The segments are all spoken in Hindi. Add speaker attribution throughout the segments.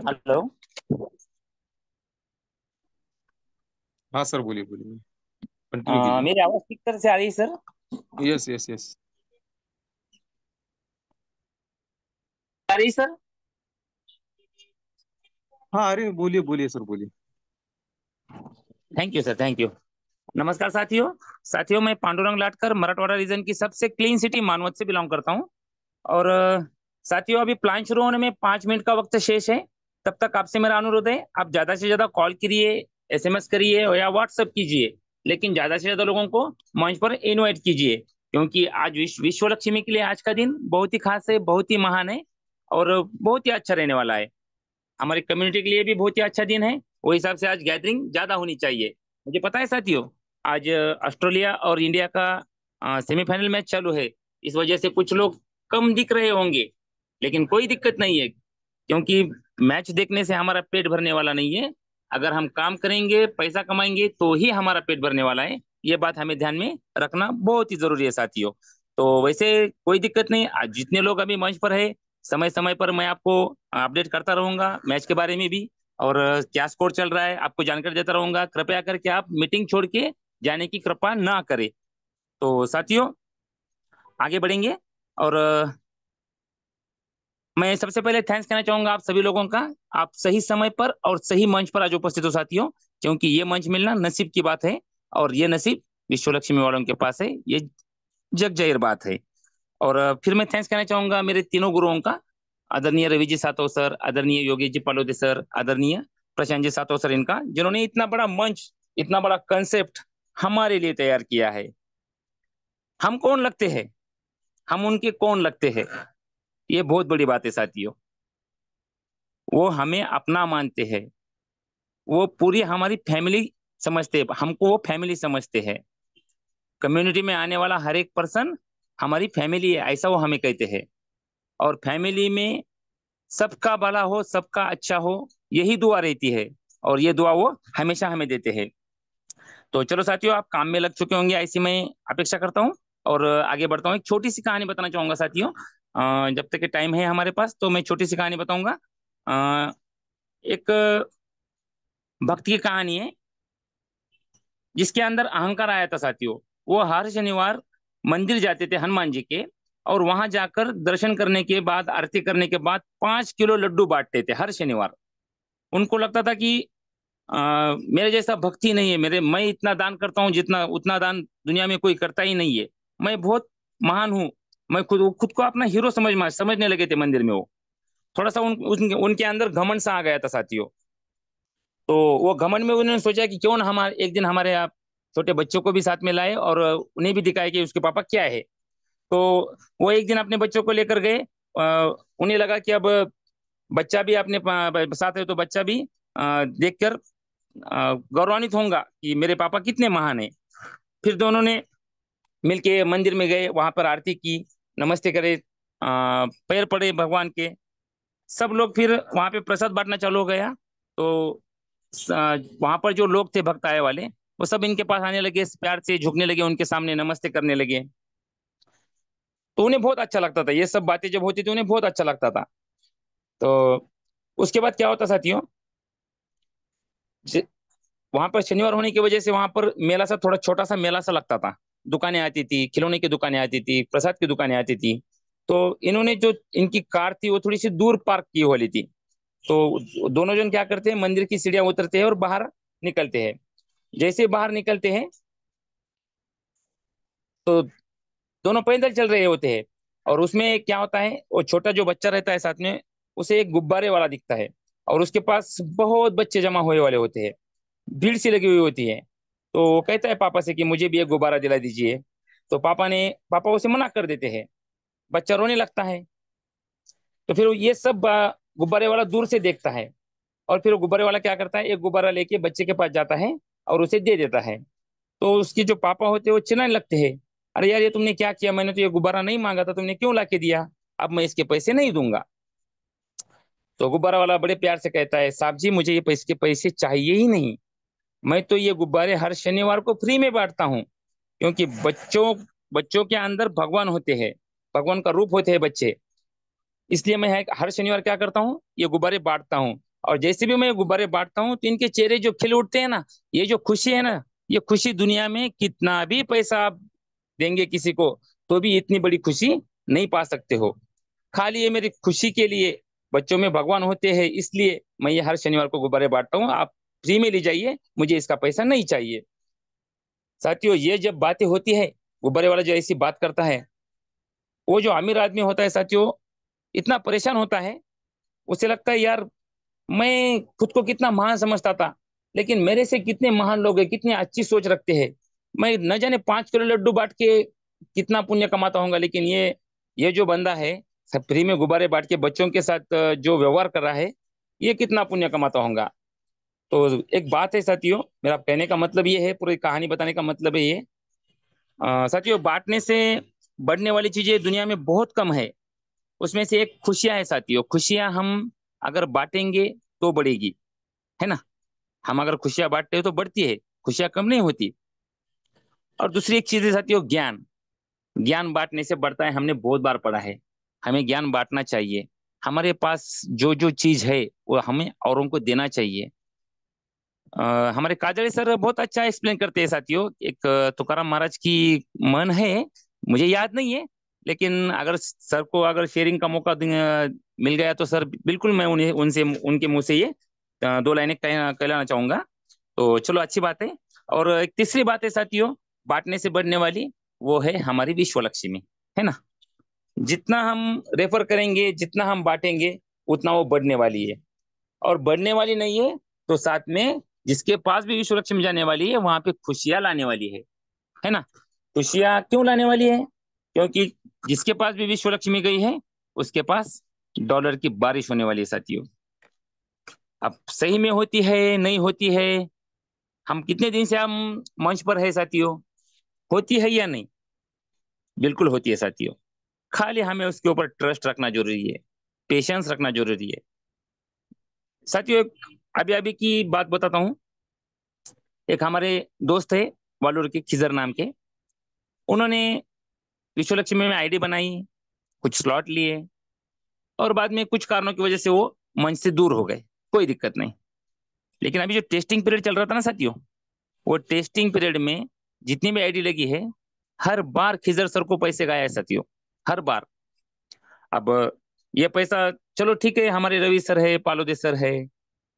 Speaker 1: हेलो।
Speaker 2: हाँ सर, बोलिए बोलिए। कंटिन्यू कीजिए।
Speaker 1: मेरी आवाज ठीक तरह से आ रही है सर?
Speaker 2: Yes yes yes.
Speaker 1: आ रही है सर?
Speaker 2: हाँ, अरे बोलिए बोलिए सर, बोलिए।
Speaker 1: Thank you sir, thank you. नमस्कार साथियों। साथियों, मैं पांडुरंग लाटकर मराठवाड़ा रीजन की सबसे क्लीन सिटी मानवत से बिलोंग करता हूँ। और साथियों, अभी प्लान शुरू होने में 5 मिनट का वक्त शेष है। तब तक आपसे मेरा अनुरोध है, आप ज्यादा से ज्यादा कॉल करिए, एसएमएस करिए या व्हाट्सएप कीजिए, लेकिन ज्यादा से ज्यादा लोगों को मंच पर इनवाइट कीजिए। क्योंकि आज विश्व लक्ष्मी के लिए आज का दिन बहुत ही खास है, बहुत ही महान है, और बहुत ही अच्छा रहने वाला है। हमारी कम्युनिटी के लिए भी बहुत ही अच्छा दिन है। वो हिसाब से आज गैदरिंग ज्यादा होनी चाहिए। मुझे पता है साथियों, आज ऑस्ट्रेलिया और इंडिया का सेमीफाइनल मैच चालू है। इस वजह से कुछ लोग कम दिख रहे होंगे, लेकिन कोई दिक्कत नहीं है, क्योंकि मैच देखने से हमारा पेट भरने वाला नहीं है। अगर हम काम करेंगे, पैसा कमाएंगे, तो ही हमारा पेट भरने वाला है। ये बात हमें ध्यान में रखना बहुत ही जरूरी है साथियों। तो वैसे कोई दिक्कत नहीं, आज जितने लोग अभी मंच पर है, समय समय पर मैं आपको अपडेट करता रहूंगा मैच के बारे में भी। और क्या स्कोर चल रहा है आपको जानकारी देता रहूंगा। कृपया करके आप मीटिंग छोड़ के जाने की कृपा ना करें। तो साथियों, आगे बढ़ेंगे। और मैं सबसे पहले थैंक्स कहना चाहूंगा आप सभी लोगों का। आप सही समय पर और सही मंच पर आज उपस्थित हो साथियों, क्योंकि ये मंच मिलना नसीब की बात है। और ये नसीब विश्व लक्ष्मी वालों के पास है, ये जग जाहिर बात है। और फिर मैं थैंक्स कहना चाहूंगा मेरे तीनों गुरुओं का। आदरणीय रवि जी सातव सर, आदरणीय योगेश जी पालोदे सर, आदरणीय प्रशांत जी सातव सर, इनका, जिन्होंने इतना बड़ा मंच, इतना बड़ा कंसेप्ट हमारे लिए तैयार किया है। हम कौन लगते हैं, हम उनके कौन लगते हैं, ये बहुत बड़ी बात है साथियों। वो हमें अपना मानते हैं, वो पूरी हमारी फैमिली समझते हैं, हमको वो फैमिली समझते हैं। कम्युनिटी में आने वाला हर एक पर्सन हमारी फैमिली है, ऐसा वो हमें कहते हैं। और फैमिली में सबका भला हो, सबका अच्छा हो, यही दुआ रहती है। और ये दुआ वो हमेशा हमें देते हैं। तो चलो साथियों, आप काम में लग चुके होंगे, ऐसी मैं अपेक्षा करता हूँ। और आगे बढ़ता हूँ। एक छोटी सी कहानी बताना चाहूंगा साथियों। जब तक के टाइम है हमारे पास, तो मैं छोटी सी कहानी बताऊंगा। अ, एक भक्त की कहानी है, जिसके अंदर अहंकार आया था साथियों। वो हर शनिवार मंदिर जाते थे हनुमान जी के, और वहां जाकर दर्शन करने के बाद, आरती करने के बाद 5 किलो लड्डू बांटते थे हर शनिवार। उनको लगता था कि मेरे जैसा भक्ति नहीं है, मेरे मैं इतना दान करता हूँ जितना उतना दान दुनिया में कोई करता ही नहीं है। मैं बहुत महान हूँ। मैं खुद को अपना हीरो समझने लगे थे मंदिर में वो। थोड़ा सा उनके अंदर घमंड सा आ गया था साथियों। तो वो घमंड में उन्होंने सोचा कि क्यों ना हमारे एक दिन हमारे आप छोटे बच्चों को भी साथ में लाए, और उन्हें भी दिखाए कि उसके पापा क्या है। तो वो एक दिन अपने बच्चों को लेकर गए। उन्हें लगा कि अब बच्चा भी अपने साथ है, तो बच्चा भी देखकर गौरवान्वित होगा कि मेरे पापा कितने महान है। फिर दोनों ने मिलके मंदिर में गए, वहां पर आरती की, नमस्ते करे, पैर पड़े भगवान के। सब लोग फिर वहां पे प्रसाद बांटना चालू हो गया। तो वहां पर जो लोग थे भक्त आए वाले, वो सब इनके पास आने लगे, प्यार से झुकने लगे उनके सामने, नमस्ते करने लगे। तो उन्हें बहुत अच्छा लगता था, ये सब बातें जब होती थी उन्हें बहुत अच्छा लगता था। तो उसके बाद क्या होता साथियों, वहां पर शनिवार होने की वजह से वहां पर मेला सा, थोड़ा छोटा सा मेला सा लगता था। दुकानें आती थी, खिलौने की दुकानें आती थी, प्रसाद की दुकानें आती थी। तो इन्होंने जो इनकी कार थी वो थोड़ी सी दूर पार्क की वाली थी। तो दोनों जन क्या करते हैं, मंदिर की सीढ़ियां उतरते हैं और बाहर निकलते हैं। जैसे बाहर निकलते हैं, तो दोनों पैदल चल रहे होते हैं। और उसमें क्या होता है, वो छोटा जो बच्चा रहता है साथ में, उसे एक गुब्बारे वाला दिखता है। और उसके पास बहुत बच्चे जमा हुए वाले होते हैं, भीड़ सी लगी हुई होती है। तो वो कहता है पापा से कि मुझे भी एक गुब्बारा दिला दीजिए। तो पापा उसे मना कर देते हैं। बच्चा रोने लगता है। तो फिर ये सब गुब्बारे वाला दूर से देखता है। और फिर वो गुब्बारे वाला क्या करता है, एक गुब्बारा लेके बच्चे के पास जाता है और उसे दे देता है। तो उसके जो पापा होते हैं वो चिल्लाने लगते हैं, अरे यार ये तुमने क्या किया, मैंने तो ये गुब्बारा नहीं मांगा था, तुमने क्यों ला के दिया, अब मैं इसके पैसे नहीं दूंगा। तो गुब्बारा वाला बड़े प्यार से कहता है, साहब जी मुझे ये पैसे के पैसे चाहिए ही नहीं, मैं तो ये गुब्बारे हर शनिवार को फ्री में बांटता हूँ, क्योंकि बच्चों बच्चों के अंदर भगवान होते हैं, भगवान का रूप होते हैं बच्चे, इसलिए मैं हर शनिवार क्या करता हूँ, ये गुब्बारे बांटता हूँ। और जैसे भी मैं ये गुब्बारे बांटता हूँ तो इनके चेहरे जो खिल उठते हैं ना, ये जो खुशी है ना, ये खुशी दुनिया में कितना भी पैसा आप देंगे किसी को तो भी इतनी बड़ी खुशी नहीं पा सकते हो। खाली ये मेरी खुशी के लिए, बच्चों में भगवान होते हैं इसलिए मैं ये हर शनिवार को गुब्बारे बांटता हूँ, आप फ्री में ले जाइए, मुझे इसका पैसा नहीं चाहिए। साथियों ये जब बातें होती है, गुब्बारे वाला जो ऐसी बात करता है, वो जो अमीर आदमी होता है साथियों, इतना परेशान होता है, उसे लगता है यार मैं खुद को कितना महान समझता था, लेकिन मेरे से कितने महान लोग हैं, कितनी अच्छी सोच रखते हैं, मैं न जाने 5 किलो लड्डू बांट के कितना पुण्य कमाता होऊंगा, लेकिन ये जो बंदा है सब फ्री में गुब्बारे बांट के बच्चों के साथ जो व्यवहार कर रहा है, ये कितना पुण्य कमाता होगा। तो एक बात है साथियों, मेरा कहने का मतलब ये है, पूरी कहानी बताने का मतलब है ये, साथियों बांटने से बढ़ने वाली चीजें दुनिया में बहुत कम है, उसमें से एक खुशियां है साथियों, खुशियां हम अगर बांटेंगे तो बढ़ेगी, है ना। हम अगर खुशियां बांटते हैं तो बढ़ती है, खुशियां कम नहीं होती। और दूसरी एक चीज है साथियों, ज्ञान, ज्ञान बांटने से बढ़ता है, हमने बहुत बार पढ़ा है, हमें ज्ञान बांटना चाहिए, हमारे पास जो जो चीज है वो हमें औरों को देना चाहिए। हमारे काजड़े सर बहुत अच्छा एक्सप्लेन करते हैं साथियों, एक तुकाराम महाराज की मन है, मुझे याद नहीं है, लेकिन अगर सर को अगर शेयरिंग का मौका मिल गया तो सर बिल्कुल मैं उन्हें उनसे उनके मुंह से ये 2 लाइनें कहलाना चाहूंगा। तो चलो अच्छी बात है। और एक तीसरी बात है साथियों, बांटने से बढ़ने वाली, वो है हमारी विश्व लक्ष्मी, है ना। जितना हम रेफर करेंगे, जितना हम बांटेंगे, उतना वो बढ़ने वाली है। और बढ़ने वाली नहीं है तो साथ में जिसके पास भी विश्व लक्ष्मी जाने वाली है वहां पे खुशियां लाने वाली है ना। खुशियां क्यों लाने वाली है, क्योंकि जिसके पास भी विश्व लक्ष्मी गई है उसके पास डॉलर की बारिश होने वाली है साथियों। अब सही में होती है नहीं होती है, हम कितने दिन से हम मंच पर है साथियों, होती है या नहीं, बिल्कुल होती है साथियों। खाली हमें उसके ऊपर ट्रस्ट रखना जरूरी है, पेशेंस रखना जरूरी है साथियों। अभी अभी की बात बताता हूँ, एक हमारे दोस्त थे वालूर के, खिजर नाम के, उन्होंने विश्व लक्ष्मी में आईडी बनाई, कुछ स्लॉट लिए, और बाद में कुछ कारणों की वजह से वो मंच से दूर हो गए, कोई दिक्कत नहीं। लेकिन अभी जो टेस्टिंग पीरियड चल रहा था ना साथियों, वो टेस्टिंग पीरियड में जितनी भी आईडी लगी है, हर बार खिजर सर को पैसे गए हैं साथियों, हर बार। अब ये पैसा, चलो ठीक है, हमारे रवि सर है, पालोदे सर है,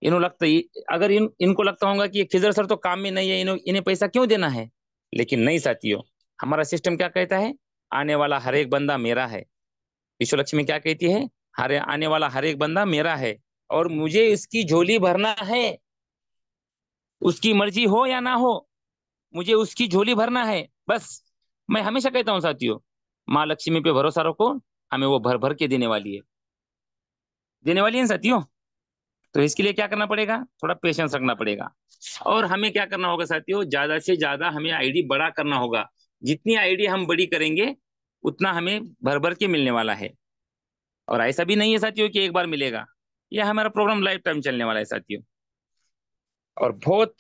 Speaker 1: इन्हों लगता अगर इनको लगता होगा कि ये खिजर सर तो काम में नहीं है, इन्हें पैसा क्यों देना है, लेकिन नहीं साथियों, हमारा सिस्टम क्या कहता है, आने वाला हर एक बंदा मेरा है। विश्व लक्ष्मी क्या कहती है, हर आने वाला हर एक बंदा मेरा है, और मुझे इसकी झोली भरना है, उसकी मर्जी हो या ना हो, मुझे उसकी झोली भरना है बस। मैं हमेशा कहता हूँ साथियों, माँ लक्ष्मी पे भरोसा रखो, हमें वो भर भर के देने वाली है, देने वाली है ना साथियों। तो इसके लिए क्या करना पड़ेगा, थोड़ा पेशेंस रखना पड़ेगा। और हमें क्या करना होगा साथियों, ज्यादा से ज्यादा हमें आईडी बड़ा करना होगा, जितनी आईडी हम बड़ी करेंगे उतना हमें भर भर के मिलने वाला है। और ऐसा भी नहीं है साथियों कि एक बार मिलेगा, यह हमारा प्रोग्राम लाइफ टाइम चलने वाला है साथियों। और बहुत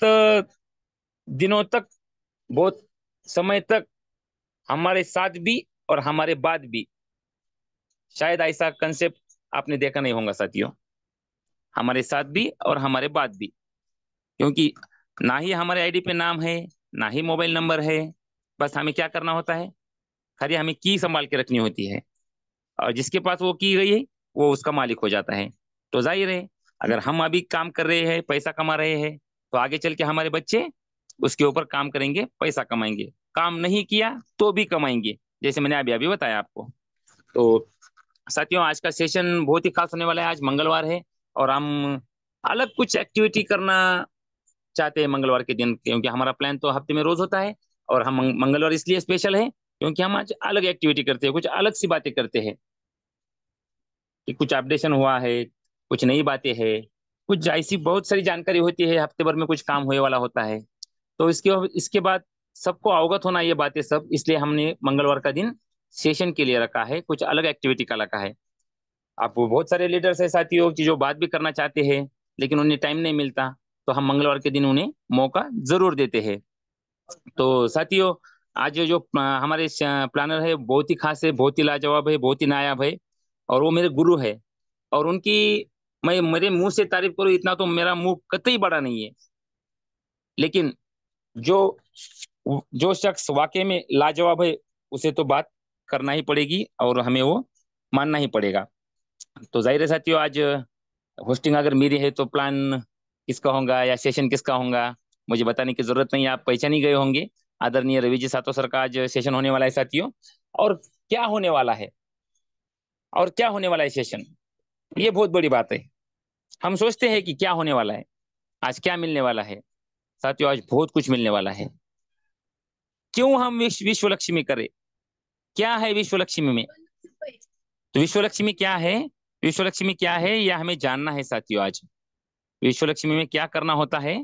Speaker 1: दिनों तक, बहुत समय तक हमारे साथ भी और हमारे बाद भी, शायद ऐसा कंसेप्ट आपने देखा नहीं होगा साथियों, हमारे साथ भी और हमारे बाद भी। क्योंकि ना ही हमारे आईडी पे नाम है, ना ही मोबाइल नंबर है, बस हमें क्या करना होता है, खाली हमें की संभाल के रखनी होती है, और जिसके पास वो की गई है वो उसका मालिक हो जाता है। तो जाहिर है, अगर हम अभी काम कर रहे हैं, पैसा कमा रहे हैं, तो आगे चल के हमारे बच्चे उसके ऊपर काम करेंगे, पैसा कमाएंगे, काम नहीं किया तो भी कमाएंगे, जैसे मैंने अभी अभी बताया आपको। तो साथियों आज का सेशन बहुत ही खास होने वाला है, आज मंगलवार है, और हम अलग कुछ एक्टिविटी करना चाहते हैं मंगलवार के दिन, क्योंकि हमारा प्लान तो हफ्ते में रोज होता है, और हम मंगलवार इसलिए स्पेशल है क्योंकि हम आज अलग एक्टिविटी करते हैं, कुछ अलग सी बातें करते हैं, कि कुछ अपडेशन हुआ है, कुछ नई बातें हैं, कुछ ऐसी बहुत सारी जानकारी होती है, हफ्ते भर में कुछ काम होने वाला होता है। तो इसके इसके बाद सबको अवगत होना ये बातें सब, इसलिए हमने मंगलवार का दिन सेशन के लिए रखा है, कुछ अलग एक्टिविटी का रखा है। आप बहुत सारे लीडर्स है साथियों कि जो बात भी करना चाहते हैं लेकिन उन्हें टाइम नहीं मिलता, तो हम मंगलवार के दिन उन्हें मौका जरूर देते हैं। तो साथियों, आज जो हमारे प्लानर है बहुत ही खास है, बहुत ही लाजवाब है, बहुत ही नायाब है, और वो मेरे गुरु है। और उनकी मैं मेरे मुंह से तारीफ करूं इतना तो मेरा मुंह कतई बड़ा नहीं है, लेकिन जो जो शख्स वाकई में लाजवाब है उसे तो बात करना ही पड़ेगी और हमें वो मानना ही पड़ेगा। तो जाहिर है साथियों, आज होस्टिंग अगर मेरी है तो प्लान किसका होगा या सेशन किसका होगा मुझे बताने की जरूरत नहीं है, आप पहचान ही गए होंगे। आदरणीय रवि जी सातो सर का आज सेशन होने वाला है साथियों। और क्या होने वाला है, और क्या होने वाला है सेशन, ये बहुत बड़ी बात है। हम सोचते हैं कि क्या होने वाला है, आज क्या मिलने वाला है साथियों, आज बहुत कुछ मिलने वाला है। क्यों हम विश्व लक्ष्मी करें, क्या है विश्व लक्ष्मी में, तो विश्व लक्ष्मी क्या है, विश्व लक्ष्मी क्या है यह हमें जानना है साथियों। आज विश्व लक्ष्मी में क्या करना होता है,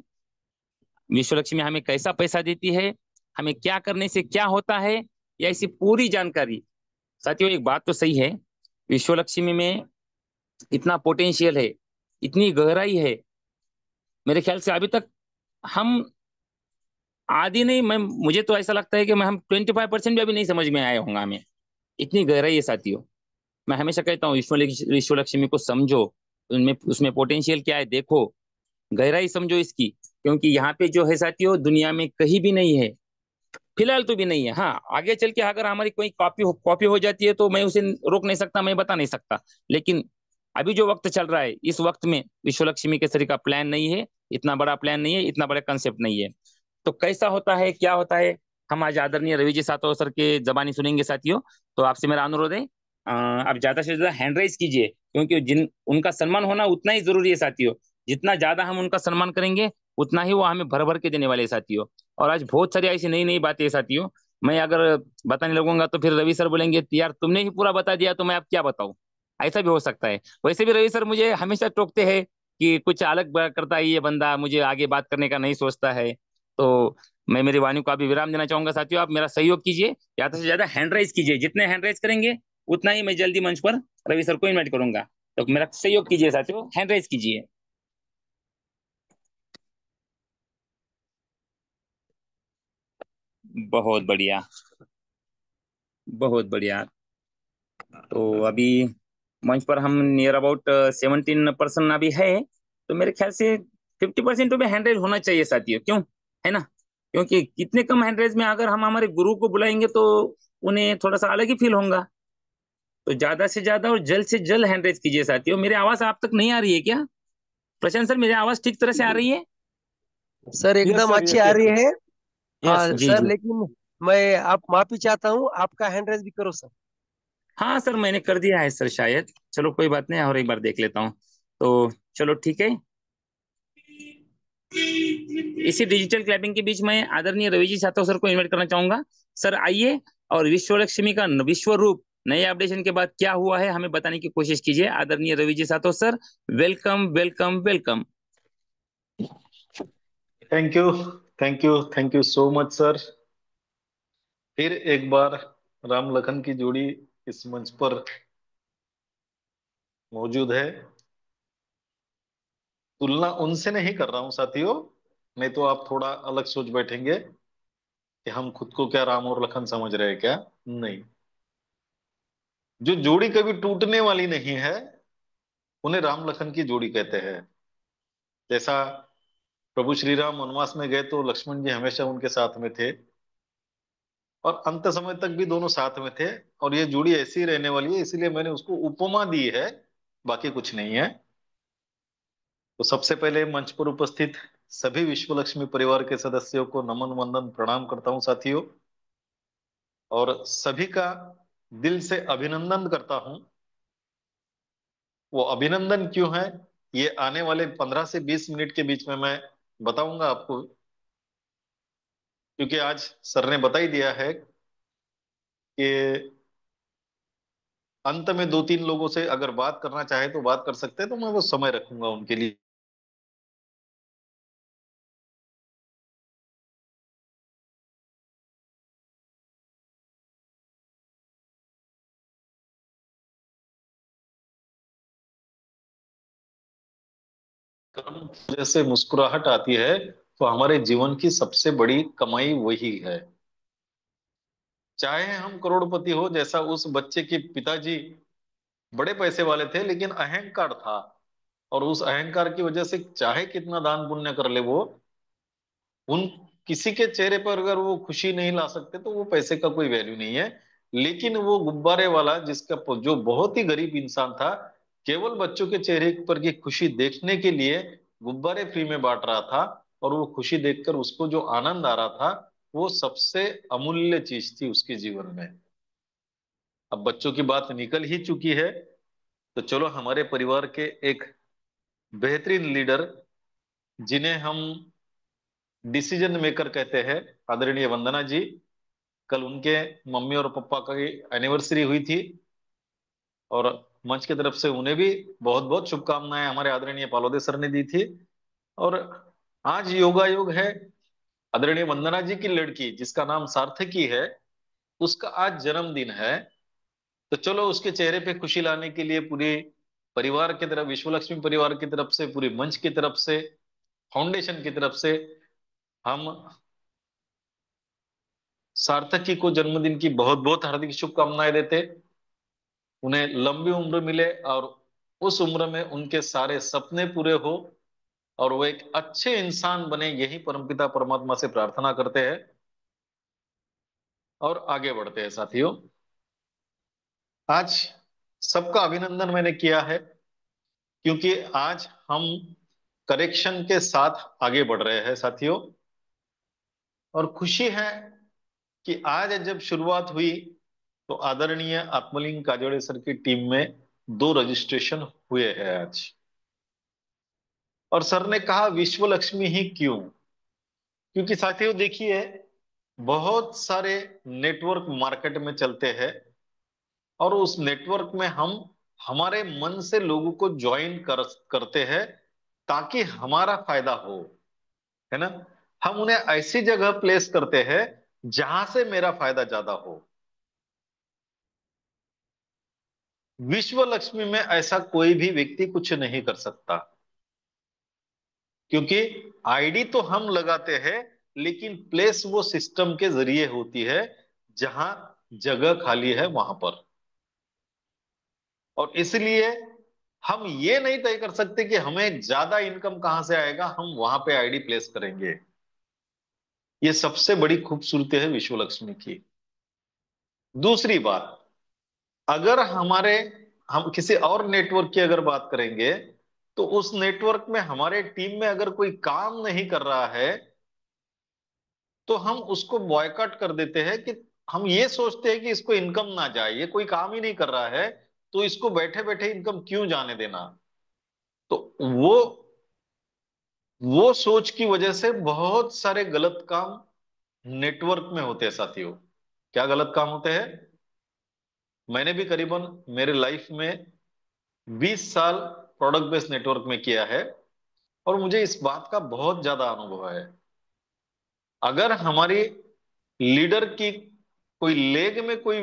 Speaker 1: विश्व लक्ष्मी हमें कैसा पैसा देती है, हमें क्या करने से क्या होता है, या ऐसी पूरी जानकारी। साथियों एक बात तो सही है, विश्व लक्ष्मी में इतना पोटेंशियल है, इतनी गहराई है, मेरे ख्याल से अभी तक हम आधी नहीं, मैं मुझे तो ऐसा लगता है कि मैं हम 25% भी अभी नहीं समझ में आए होंगे हमें, इतनी गहराई है साथियों। मैं हमेशा कहता हूँ विश्व लक्ष्मी को समझो, उनमें उसमें पोटेंशियल क्या है देखो, गहराई समझो इसकी, क्योंकि यहाँ पे जो है साथियों दुनिया में कहीं भी नहीं है, फिलहाल तो भी नहीं है। हाँ आगे चल के अगर हमारी कोई कॉपी हो जाती है तो मैं उसे रोक नहीं सकता, मैं बता नहीं सकता, लेकिन अभी जो वक्त चल रहा है इस वक्त में विश्व लक्ष्मी केसरी का प्लान नहीं है, इतना बड़ा प्लान नहीं है, इतना बड़ा कंसेप्ट नहीं है। तो कैसा होता है क्या होता है, हम आज आदरणीय रवि जी सातो सर के जबानी सुनेंगे साथियों। तो आपसे मेरा अनुरोध है, आप ज्यादा से ज्यादा हैंड राइज कीजिए, क्योंकि जिन उनका सम्मान होना उतना ही जरूरी है साथियों। जितना ज्यादा हम उनका सम्मान करेंगे उतना ही वो हमें भर भर के देने वाले हैं साथियों। और आज बहुत सारी ऐसी नई नई बातें हैं साथियों, मैं अगर बताने लगूंगा तो फिर रवि सर बोलेंगे यार तुमने ही पूरा बता दिया तो मैं अब क्या बताऊं, ऐसा भी हो सकता है। वैसे भी रवि सर मुझे हमेशा टोकते हैं कि कुछ अलग करता है ये बंदा, मुझे आगे बात करने का नहीं सोचता है। तो मैं मेरी वाणी को अभी विराम देना चाहूंगा साथियों, आप मेरा सहयोग कीजिए, ज्यादा से ज्यादा हैंड राइज कीजिए, जितने हैंड राइज करेंगे उतना ही मैं जल्दी मंच पर रवि सर को इनवाइट करूंगा। तो मेरा सहयोग कीजिए साथियों, हैंड राइज कीजिए। बहुत बढ़िया, बहुत बढ़िया। तो अभी मंच पर हम नियर अबाउट 17% अभी है, तो मेरे ख्याल से 50% तो भी हैंड होना चाहिए साथियों, क्यों, है ना? क्योंकि कितने कम हैंड में अगर हम हमारे गुरु को बुलाएंगे तो उन्हें थोड़ा सा अलग ही फील होगा। तो ज्यादा से ज्यादा और जल्द से जल्द हैंड कीजिए साथियों। मेरी आवाज आप तक नहीं आ रही है क्या, प्रशांत सर, मेरी आवाज ठीक तरह से आ रही है?
Speaker 3: सर
Speaker 2: यस
Speaker 3: एकदम
Speaker 2: सर,
Speaker 3: अच्छी
Speaker 2: यस
Speaker 3: आ
Speaker 2: यस
Speaker 3: रही
Speaker 2: यस।
Speaker 3: है।
Speaker 2: यस
Speaker 1: जी
Speaker 3: सर
Speaker 1: जी।
Speaker 3: लेकिन मैं आप माफी चाहता हूँ, आपका हैंड रेज भी करो सर।
Speaker 1: हाँ सर मैंने कर दिया है सर शायद, चलो कोई बात नहीं, और एक बार देख लेता हूँ। तो चलो ठीक है। इसी डिजिटल क्लैपिंग के बीच में आदरणीय रवि जी सातव सर को इन्वाइट करना चाहूंगा। सर आइए, और विश्व लक्ष्मी का विश्व रूप नए अपडेशन के बाद क्या हुआ है हमें बताने की कोशिश कीजिए, आदरणीय Ravi ji Satav sir. Welcome welcome welcome.
Speaker 4: Thank you, thank you, thank you so much sir. फिर एक बार राम लखन की जोड़ी इस मंच पर मौजूद है। तुलना उनसे नहीं कर रहा हूं साथियों, नहीं तो आप थोड़ा अलग सोच बैठेंगे कि हम खुद को क्या राम और लखन समझ रहे हैं क्या। नहीं, जो जोड़ी कभी टूटने वाली नहीं है उन्हें राम लखन की जोड़ी कहते हैं। जैसा प्रभु श्री राम वनवास में गए तो लक्ष्मण जी हमेशा उनके साथ में थे, और अंत समय तक भी दोनों साथ में थे, और ये जोड़ी ऐसी ही रहने वाली है, इसीलिए मैंने उसको उपमा दी है, बाकी कुछ नहीं है। तो सबसे पहले मंच पर उपस्थित सभी विश्व लक्ष्मी परिवार के सदस्यों को नमन वंदन प्रणाम करता हूं साथियों, और सभी का दिल से अभिनंदन करता हूं। वो अभिनंदन क्यों है, ये आने वाले 15 से 20 मिनट के बीच में मैं बताऊंगा आपको, क्योंकि आज सर ने बता ही दिया है कि अंत में 2-3 लोगों से अगर बात करना चाहे तो बात कर सकते हैं, तो मैं वो समय रखूंगा उनके लिए। कर्म की वजह से मुस्कुराहट आती है, तो हमारे जीवन की सबसे बड़ी कमाई वही है। चाहे हम करोड़पति हो, जैसा उस बच्चे के पिताजी बड़े पैसे वाले थे लेकिन अहंकार था, और उस अहंकार की वजह से चाहे कितना दान पुण्य कर ले वो, उन किसी के चेहरे पर अगर वो खुशी नहीं ला सकते तो वो पैसे का कोई वैल्यू नहीं है। लेकिन वो गुब्बारे वाला जिसका जो बहुत ही गरीब इंसान था, केवल बच्चों के चेहरे पर की खुशी देखने के लिए गुब्बारे फ्री में बांट रहा था, और वो खुशी देखकर उसको जो आनंद आ रहा था, वो सबसे अमूल्य चीज थी उसके जीवन में। अब बच्चों की बात निकल ही चुकी है, तो चलो हमारे परिवार के एक बेहतरीन लीडर, जिन्हें हम डिसीजन मेकर कहते हैं, आदरणीय वंदना जी, कल उनके मम्मी और पापा की एनिवर्सरी हुई थी, और मंच की तरफ से उन्हें भी बहुत बहुत शुभकामनाएं हमारे आदरणीय पालोदे सर ने दी थी। और आज योगा योग है, आदरणीय वंदना जी की लड़की जिसका नाम सार्थकी है, उसका आज जन्मदिन है। तो चलो उसके चेहरे पे खुशी लाने के लिए पूरे परिवार की तरफ, विश्व लक्ष्मी परिवार की तरफ से, पूरी मंच की तरफ से, फाउंडेशन की तरफ से, हम सार्थकी को जन्मदिन की बहुत बहुत हार्दिक शुभकामनाएं देते। उन्हें लंबी उम्र मिले, और उस उम्र में उनके सारे सपने पूरे हो, और वो एक अच्छे इंसान बने, यही परमपिता परमात्मा से प्रार्थना करते हैं और आगे बढ़ते हैं। साथियों, आज सबका अभिनंदन मैंने किया है, क्योंकि आज हम करेक्शन के साथ आगे बढ़ रहे हैं साथियों। और खुशी है कि आज जब शुरुआत हुई, तो आदरणीय आत्मलिंग काजोड़े सर की टीम में 2 रजिस्ट्रेशन हुए हैं आज। और सर ने कहा विश्व लक्ष्मी ही क्यों? क्योंकि साथियों देखिए, बहुत सारे नेटवर्क मार्केट में चलते हैं, और उस नेटवर्क में हम हमारे मन से लोगों को ज्वाइन करते हैं ताकि हमारा फायदा हो, है ना। हम उन्हें ऐसी जगह प्लेस करते हैं जहां से मेरा फायदा ज्यादा हो। विश्व लक्ष्मी में ऐसा कोई भी व्यक्ति कुछ नहीं कर सकता, क्योंकि आईडी तो हम लगाते हैं, लेकिन प्लेस वो सिस्टम के जरिए होती है, जहां जगह खाली है वहां पर। और इसलिए हम ये नहीं तय कर सकते कि हमें ज्यादा इनकम कहां से आएगा, हम वहां पे आईडी प्लेस करेंगे। ये सबसे बड़ी खूबसूरती है विश्व लक्ष्मी की। दूसरी बात, अगर हम किसी और नेटवर्क की अगर बात करेंगे, तो उस नेटवर्क में हमारे टीम में अगर कोई काम नहीं कर रहा है, तो हम उसको बॉयकॉट कर देते हैं, कि हम ये सोचते हैं कि इसको इनकम ना जाए, ये कोई काम ही नहीं कर रहा है, तो इसको बैठे बैठे इनकम क्यों जाने देना। तो वो सोच की वजह से बहुत सारे गलत काम नेटवर्क में होते हैं साथियों। क्या गलत काम होते हैं? मैंने भी करीबन मेरे लाइफ में 20 साल प्रोडक्ट बेस्ड नेटवर्क में किया है, और मुझे इस बात का बहुत ज्यादा अनुभव है। अगर हमारी लीडर की कोई लेग में कोई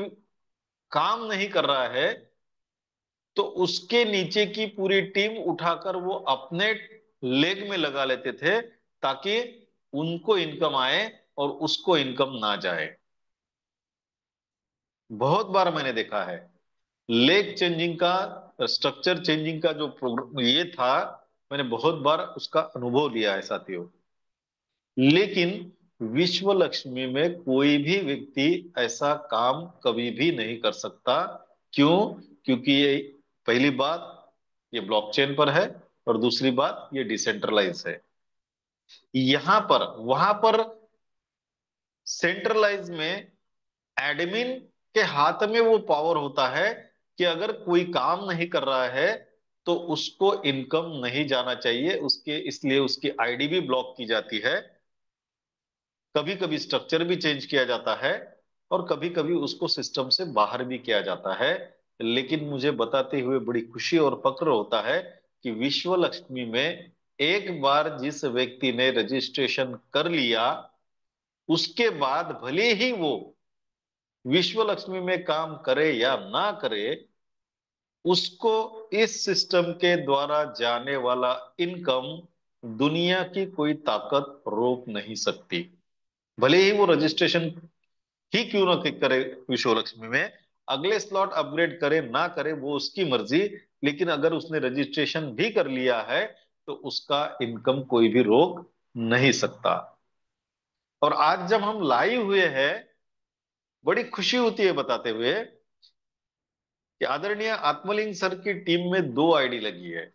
Speaker 4: काम नहीं कर रहा है, तो उसके नीचे की पूरी टीम उठाकर वो अपने लेग में लगा लेते थे, ताकि उनको इनकम आए और उसको इनकम ना जाए। बहुत बार मैंने देखा है, लेग चेंजिंग का, स्ट्रक्चर चेंजिंग का जो प्रोग्राम ये था, मैंने बहुत बार उसका अनुभव लिया है साथियों। लेकिन विश्व लक्ष्मी में कोई भी व्यक्ति ऐसा काम कभी भी नहीं कर सकता। क्यों? क्योंकि ये, पहली बात, ये ब्लॉकचेन पर है, और दूसरी बात ये डिसेंट्रलाइज है। यहां पर, वहां पर सेंट्रलाइज में एडमिन के हाथ में वो पावर होता है कि अगर कोई काम नहीं कर रहा है, तो उसको इनकम नहीं जाना चाहिए उसके, इसलिए उसकी आईडी भी ब्लॉक की जाती है। कभी कभी स्ट्रक्चर भी चेंज किया जाता है, और कभी कभी उसको सिस्टम से बाहर भी किया जाता है। लेकिन मुझे बताते हुए बड़ी खुशी और फक्र होता है कि विश्व लक्ष्मी में एक बार जिस व्यक्ति ने रजिस्ट्रेशन कर लिया, उसके बाद भले ही वो विश्व लक्ष्मी में काम करे या ना करे, उसको इस सिस्टम के द्वारा जाने वाला इनकम दुनिया की कोई ताकत रोक नहीं सकती। भले ही वो रजिस्ट्रेशन ही क्यों ना करे विश्व लक्ष्मी में, अगले स्लॉट अपग्रेड करे ना करे वो उसकी मर्जी, लेकिन अगर उसने रजिस्ट्रेशन भी कर लिया है तो उसका इनकम कोई भी रोक नहीं सकता। और आज जब हम लाइव हुए हैं, बड़ी खुशी होती है बताते हुए कि आदरणीय आत्मलिंग सर की टीम में दो आईडी लगी है।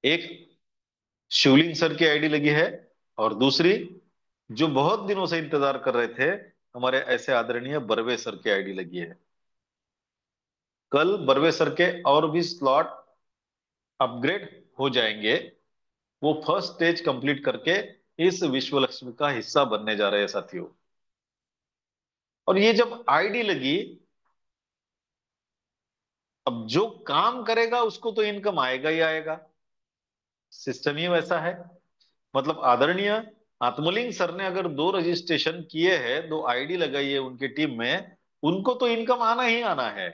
Speaker 4: एक शिवलिंग सर की आईडी लगी है, और दूसरी जो बहुत दिनों से इंतजार कर रहे थे, हमारे ऐसे आदरणीय बर्वे सर की आईडी लगी है। कल बर्वे सर के और भी स्लॉट अपग्रेड हो जाएंगे। वो फर्स्ट स्टेज कंप्लीट करके इस विश्व लक्ष्मी का हिस्सा बनने जा रहे हैं साथियों। और ये जब आईडी लगी, अब जो काम करेगा उसको तो इनकम आएगा ही आएगा, सिस्टम ही वैसा है। मतलब आदरणीय आत्मलिंग सर ने अगर दो रजिस्ट्रेशन किए हैं, दो आईडी लगाई है उनकी टीम में, उनको तो इनकम आना ही आना है।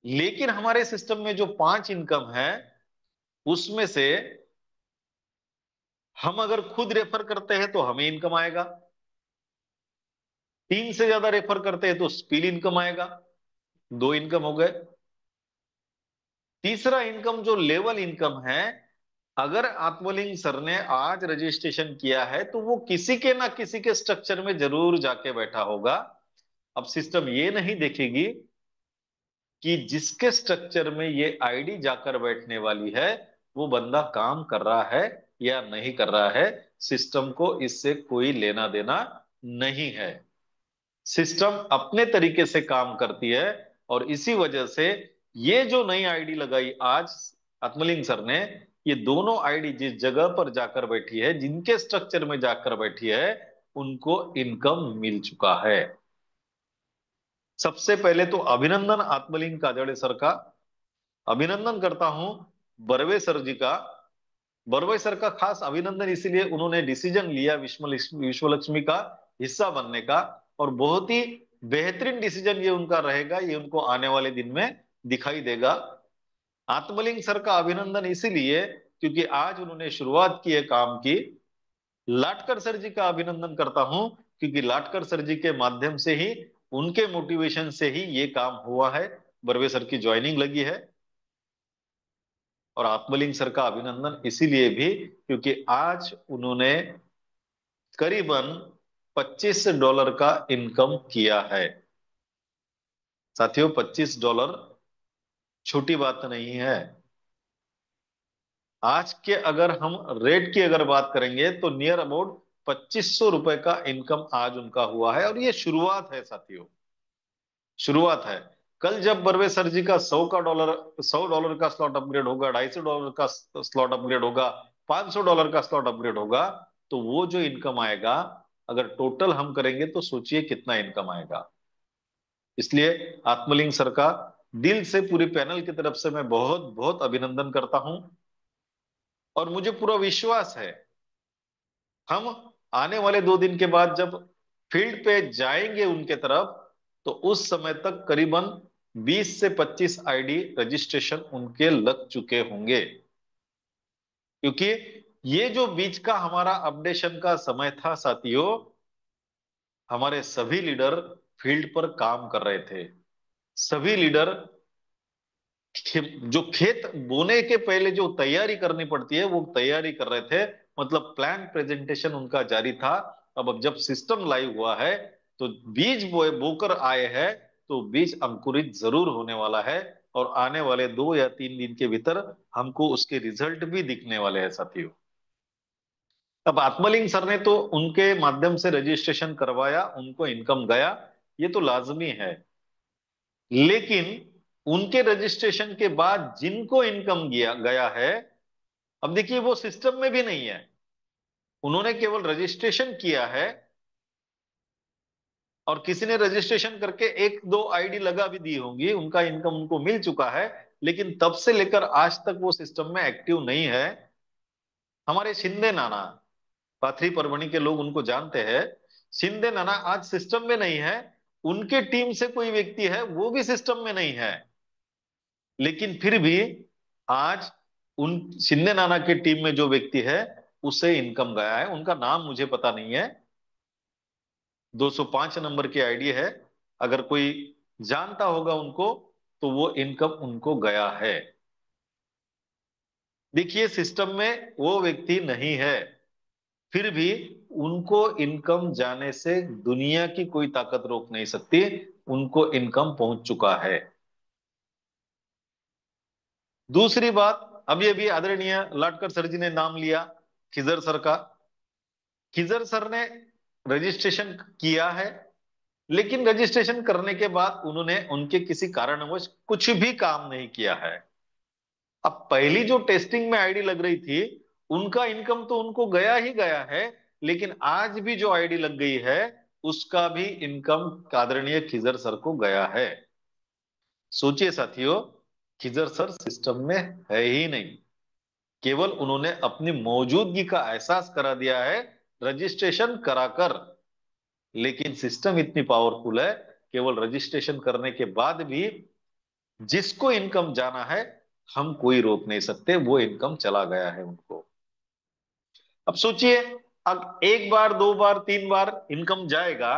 Speaker 4: लेकिन हमारे सिस्टम में जो पांच इनकम है, उसमें से हम अगर खुद रेफर करते हैं तो हमें इनकम आएगा, तीन से ज्यादा रेफर करते हैं तो स्पिल इनकम आएगा, दो इनकम हो गए। तीसरा इनकम जो लेवल इनकम है, अगर आत्मलिंग सर ने आज रजिस्ट्रेशन किया है तो वो किसी के ना किसी के स्ट्रक्चर में जरूर जाके बैठा होगा। अब सिस्टम ये नहीं देखेगी कि जिसके स्ट्रक्चर में ये आईडी जाकर बैठने वाली है वो बंदा काम कर रहा है या नहीं कर रहा है, सिस्टम को इससे कोई लेना देना नहीं है। सिस्टम अपने तरीके से काम करती है। और इसी वजह से ये जो नई आईडी लगाई आज आत्मलिंग सर ने, ये दोनों आईडी जिस जगह पर जाकर बैठी है, जिनके स्ट्रक्चर में जाकर बैठी है, उनको इनकम मिल चुका है। सबसे पहले तो अभिनंदन आत्मलिंग काजड़े सर का, अभिनंदन करता हूं बर्वे सर जी का। बर्वे सर का खास अभिनंदन इसलिए, उन्होंने डिसीजन लिया विश्व लक्ष्मी का हिस्सा बनने का, और बहुत ही बेहतरीन डिसीजन ये उनका रहेगा, ये उनको आने वाले दिन में दिखाई देगा। आत्मलिंग सर का अभिनंदन इसीलिए क्योंकि आज उन्होंने शुरुआत की है काम की। लाटकर सर जी का अभिनंदन करता हूं क्योंकि लाटकर सर जी के माध्यम से ही, उनके मोटिवेशन से ही ये काम हुआ है, बर्वे सर की ज्वाइनिंग लगी है। और आत्मलिंग सर का अभिनंदन इसीलिए भी क्योंकि आज उन्होंने करीबन $25 का इनकम किया है। साथियों, $25 छोटी बात नहीं है। आज के अगर हम रेट की अगर बात करेंगे तो नियर अबाउट ₹2500 का इनकम आज उनका हुआ है। और ये शुरुआत है साथियों, शुरुआत है। कल जब बर्वे सर जी का $100 का स्लॉट अपग्रेड होगा, $250 का स्लॉट अपग्रेड होगा, $500 का स्लॉट अपग्रेड होगा, तो वो जो इनकम आएगा, अगर टोटल हम करेंगे तो सोचिए कितना इनकम आएगा। इसलिए आत्मलिंग सर का दिल से पूरी पैनल की तरफ से मैं बहुत बहुत अभिनंदन करता हूं। और मुझे पूरा विश्वास है, हम आने वाले 2 दिन के बाद जब फील्ड पे जाएंगे उनके तरफ, तो उस समय तक करीबन 20 से 25 आईडी रजिस्ट्रेशन उनके लग चुके होंगे। क्योंकि ये जो बीच का हमारा अपडेशन का समय था साथियों, हमारे सभी लीडर फील्ड पर काम कर रहे थे। सभी लीडर जो खेत बोने के पहले जो तैयारी करनी पड़ती है वो तैयारी कर रहे थे। मतलब प्लान प्रेजेंटेशन उनका जारी था। अब जब सिस्टम लाइव हुआ है तो बीज बोकर आए हैं, तो बीज अंकुरित जरूर होने वाला है। और आने वाले 2 या 3 दिन के भीतर हमको उसके रिजल्ट भी दिखने वाले हैं साथियों। अब आत्मलिंग सर ने तो उनके माध्यम से रजिस्ट्रेशन करवाया, उनको इनकम गया, ये तो लाजमी है। लेकिन उनके रजिस्ट्रेशन के बाद जिनको इनकम गया है, अब देखिए वो सिस्टम में भी नहीं है, उन्होंने केवल रजिस्ट्रेशन किया है। और किसी ने रजिस्ट्रेशन करके एक दो आईडी लगा भी दी होंगी, उनका इनकम उनको मिल चुका है। लेकिन तब से लेकर आज तक वो सिस्टम में एक्टिव नहीं है। हमारे शिंदे नाना, पाथरी परभणी के लोग उनको जानते हैं, शिंदे नाना आज सिस्टम में नहीं है। उनके टीम से कोई व्यक्ति है वो भी सिस्टम में नहीं है। लेकिन फिर भी आज उन शिंदे नाना के टीम में जो व्यक्ति है उसे इनकम गया है। उनका नाम मुझे पता नहीं है। 205 नंबर की आईडी है। अगर कोई जानता होगा उनको तो वो इनकम उनको गया है। देखिए सिस्टम में वो व्यक्ति नहीं है, फिर भी उनको इनकम जाने से दुनिया की कोई ताकत रोक नहीं सकती। उनको इनकम पहुंच चुका है। दूसरी बात, अभी अभी आदरणीय लाटकर सर जी ने नाम लिया खिजर सर का। खिजर सर ने रजिस्ट्रेशन किया है, लेकिन रजिस्ट्रेशन करने के बाद उन्होंने उनके किसी कारणवश कुछ भी काम नहीं किया है। अब पहली जो टेस्टिंग में आईडी लग रही थी उनका इनकम तो उनको गया ही गया है, लेकिन आज भी जो आईडी लग गई है उसका भी इनकम आदरणीय खिजर सर को गया है। सोचिए साथियों, खिजर सर सिस्टम में है ही नहीं, केवल उन्होंने अपनी मौजूदगी का एहसास करा दिया है रजिस्ट्रेशन कराकर। लेकिन सिस्टम इतनी पावरफुल है, केवल रजिस्ट्रेशन करने के बाद भी जिसको इनकम जाना है हम कोई रोक नहीं सकते, वो इनकम चला गया है उनको। अब सोचिए, अब एक बार दो बार तीन बार इनकम जाएगा।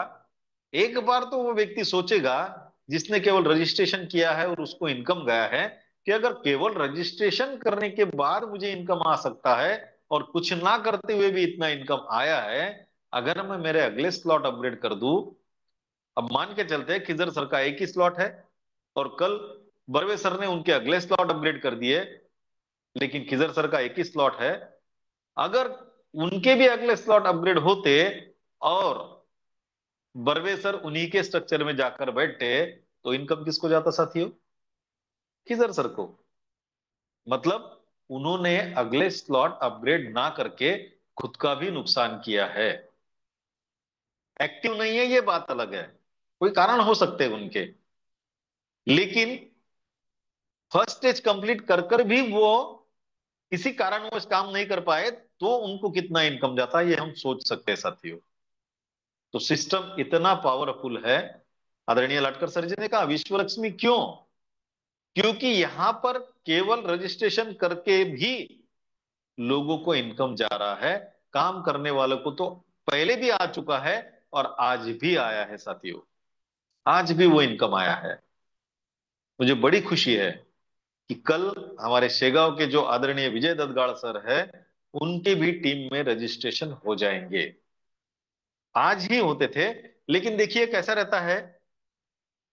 Speaker 4: एक बार तो वो व्यक्ति सोचेगा जिसने केवल रजिस्ट्रेशन किया है और उसको इनकम गया है कि अगर केवल रजिस्ट्रेशन करने के बाद मुझे इनकम आ सकता है और कुछ ना करते हुए भी इतना इनकम आया है, अगर मैं मेरे अगले स्लॉट अपग्रेड कर दूं। अब मान के चलते हैं खिजर सर का एक ही स्लॉट है और कल बर्वे सर ने उनके अगले स्लॉट अपग्रेड कर दिए, लेकिन खिजर सर का एक ही स्लॉट है। अगर उनके भी अगले स्लॉट अपग्रेड होते और बर्वे सर उन्हीं के स्ट्रक्चर में जाकर बैठे, तो इनकम किसको जाता साथियों? खिजर सर को। मतलब उन्होंने अगले स्लॉट अपग्रेड ना करके खुद का भी नुकसान किया है। एक्टिव नहीं है ये बात अलग है, कोई कारण हो सकते हैं उनके, लेकिन फर्स्ट स्टेज कंप्लीट कर कर भी वो किसी कारणवश काम नहीं कर पाए तो उनको कितना इनकम जाता है ये हम सोच सकते हैं साथियों। तो सिस्टम इतना पावरफुल है। आदरणीय लाटकर सर जी ने कहा विश्व लक्ष्मी क्यों? क्योंकि यहां पर केवल रजिस्ट्रेशन करके भी लोगों को इनकम जा रहा है। काम करने वालों को तो पहले भी आ चुका है और आज भी आया है साथियों। आज भी वो इनकम आया है। मुझे बड़ी खुशी है कि कल हमारे शेगांव के जो आदरणीय विजय ददगाड़ सर है उनके भी टीम में रजिस्ट्रेशन हो जाएंगे। आज ही होते थे, लेकिन देखिए कैसा रहता है,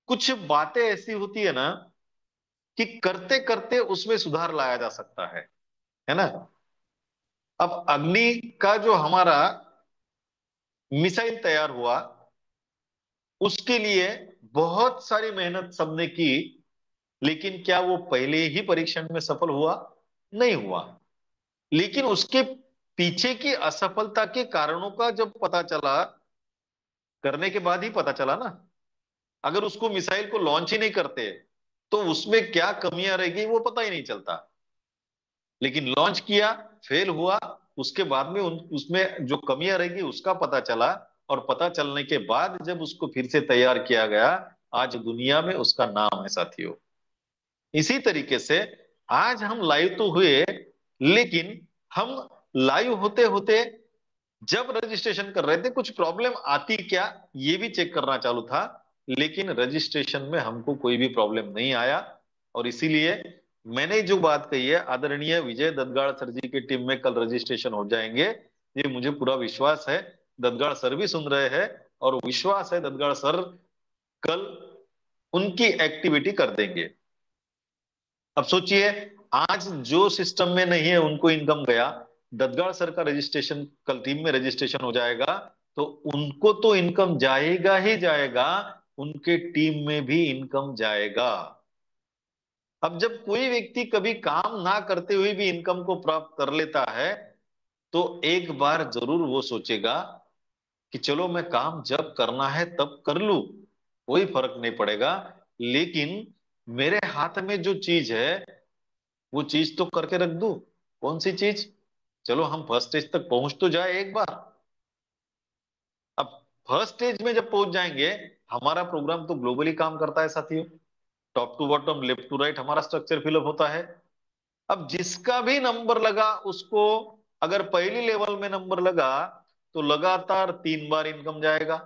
Speaker 4: कुछ बातें ऐसी होती है ना कि करते करते उसमें सुधार लाया जा सकता है ना। अब अग्नि का जो हमारा मिसाइल तैयार हुआ उसके लिए बहुत सारी मेहनत सबने की, लेकिन क्या वो पहले ही परीक्षण में सफल हुआ? नहीं हुआ। लेकिन उसके पीछे की असफलता के कारणों का जब पता चला, करने के बाद ही पता चला ना। अगर उसको मिसाइल को लॉन्च ही नहीं करते तो उसमें क्या कमियां रहेगी वो पता ही नहीं चलता। लेकिन लॉन्च किया, फेल हुआ, उसके बाद में उसमें जो कमियां रहेगी उसका पता चला, और पता चलने के बाद जब उसको फिर से तैयार किया गया, आज दुनिया में उसका नाम है साथियों। इसी तरीके से आज हम लाइव तो हुए, लेकिन हम लाइव होते होते जब रजिस्ट्रेशन कर रहे थे कुछ प्रॉब्लम आती क्या ये भी चेक करना चालू था, लेकिन रजिस्ट्रेशन में हमको कोई भी प्रॉब्लम नहीं आया। और इसीलिए मैंने जो बात कही है, आदरणीय विजय ददगाड़ सर जी की टीम में कल रजिस्ट्रेशन हो जाएंगे, ये मुझे पूरा विश्वास है। ददगाड़ सर भी सुन रहे हैं और विश्वास है ददगाड़ सर कल उनकी एक्टिविटी कर देंगे। अब सोचिए, आज जो सिस्टम में नहीं है उनको इनकम गया, ददगाड़ सर का रजिस्ट्रेशन कल टीम में रजिस्ट्रेशन हो जाएगा तो उनको तो इनकम जाएगा ही जाएगा, उनके टीम में भी इनकम जाएगा। अब जब कोई व्यक्ति कभी काम ना करते हुए भी इनकम को प्राप्त कर लेता है तो एक बार जरूर वो सोचेगा कि चलो मैं काम जब करना है तब कर लूं, कोई फर्क नहीं पड़ेगा, लेकिन मेरे हाथ में जो चीज है वो चीज तो करके रख दूं। कौन सी चीज? चलो हम फर्स्ट स्टेज तक पहुंच तो जाए एक बार। अब फर्स्ट स्टेज में जब पहुंच जाएंगे, हमारा प्रोग्राम तो ग्लोबली काम करता है साथियों। Top to bottom, left to right हमारा स्ट्रक्चर फिलअप होता है। अब जिसका भी नंबर लगा उसको, अगर पहली लेवल में नंबर लगा तो लगातार 3 बार इनकम जाएगा।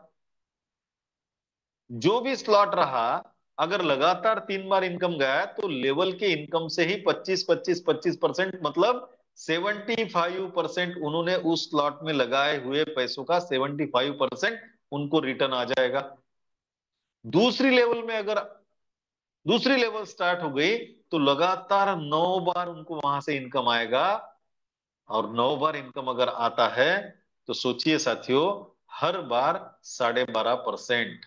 Speaker 4: जो भी स्लॉट रहा, अगर लगातार 3 बार इनकम गया तो लेवल के इनकम से ही 25-25-25% मतलब 75% उन्होंने उस स्लॉट में लगाए हुए पैसों का 75% उनको रिटर्न आ जाएगा। दूसरी लेवल में अगर दूसरी लेवल स्टार्ट हो गई तो लगातार 9 बार उनको वहां से इनकम आएगा। और 9 बार इनकम अगर आता है तो सोचिए साथियों, हर बार 12.5%,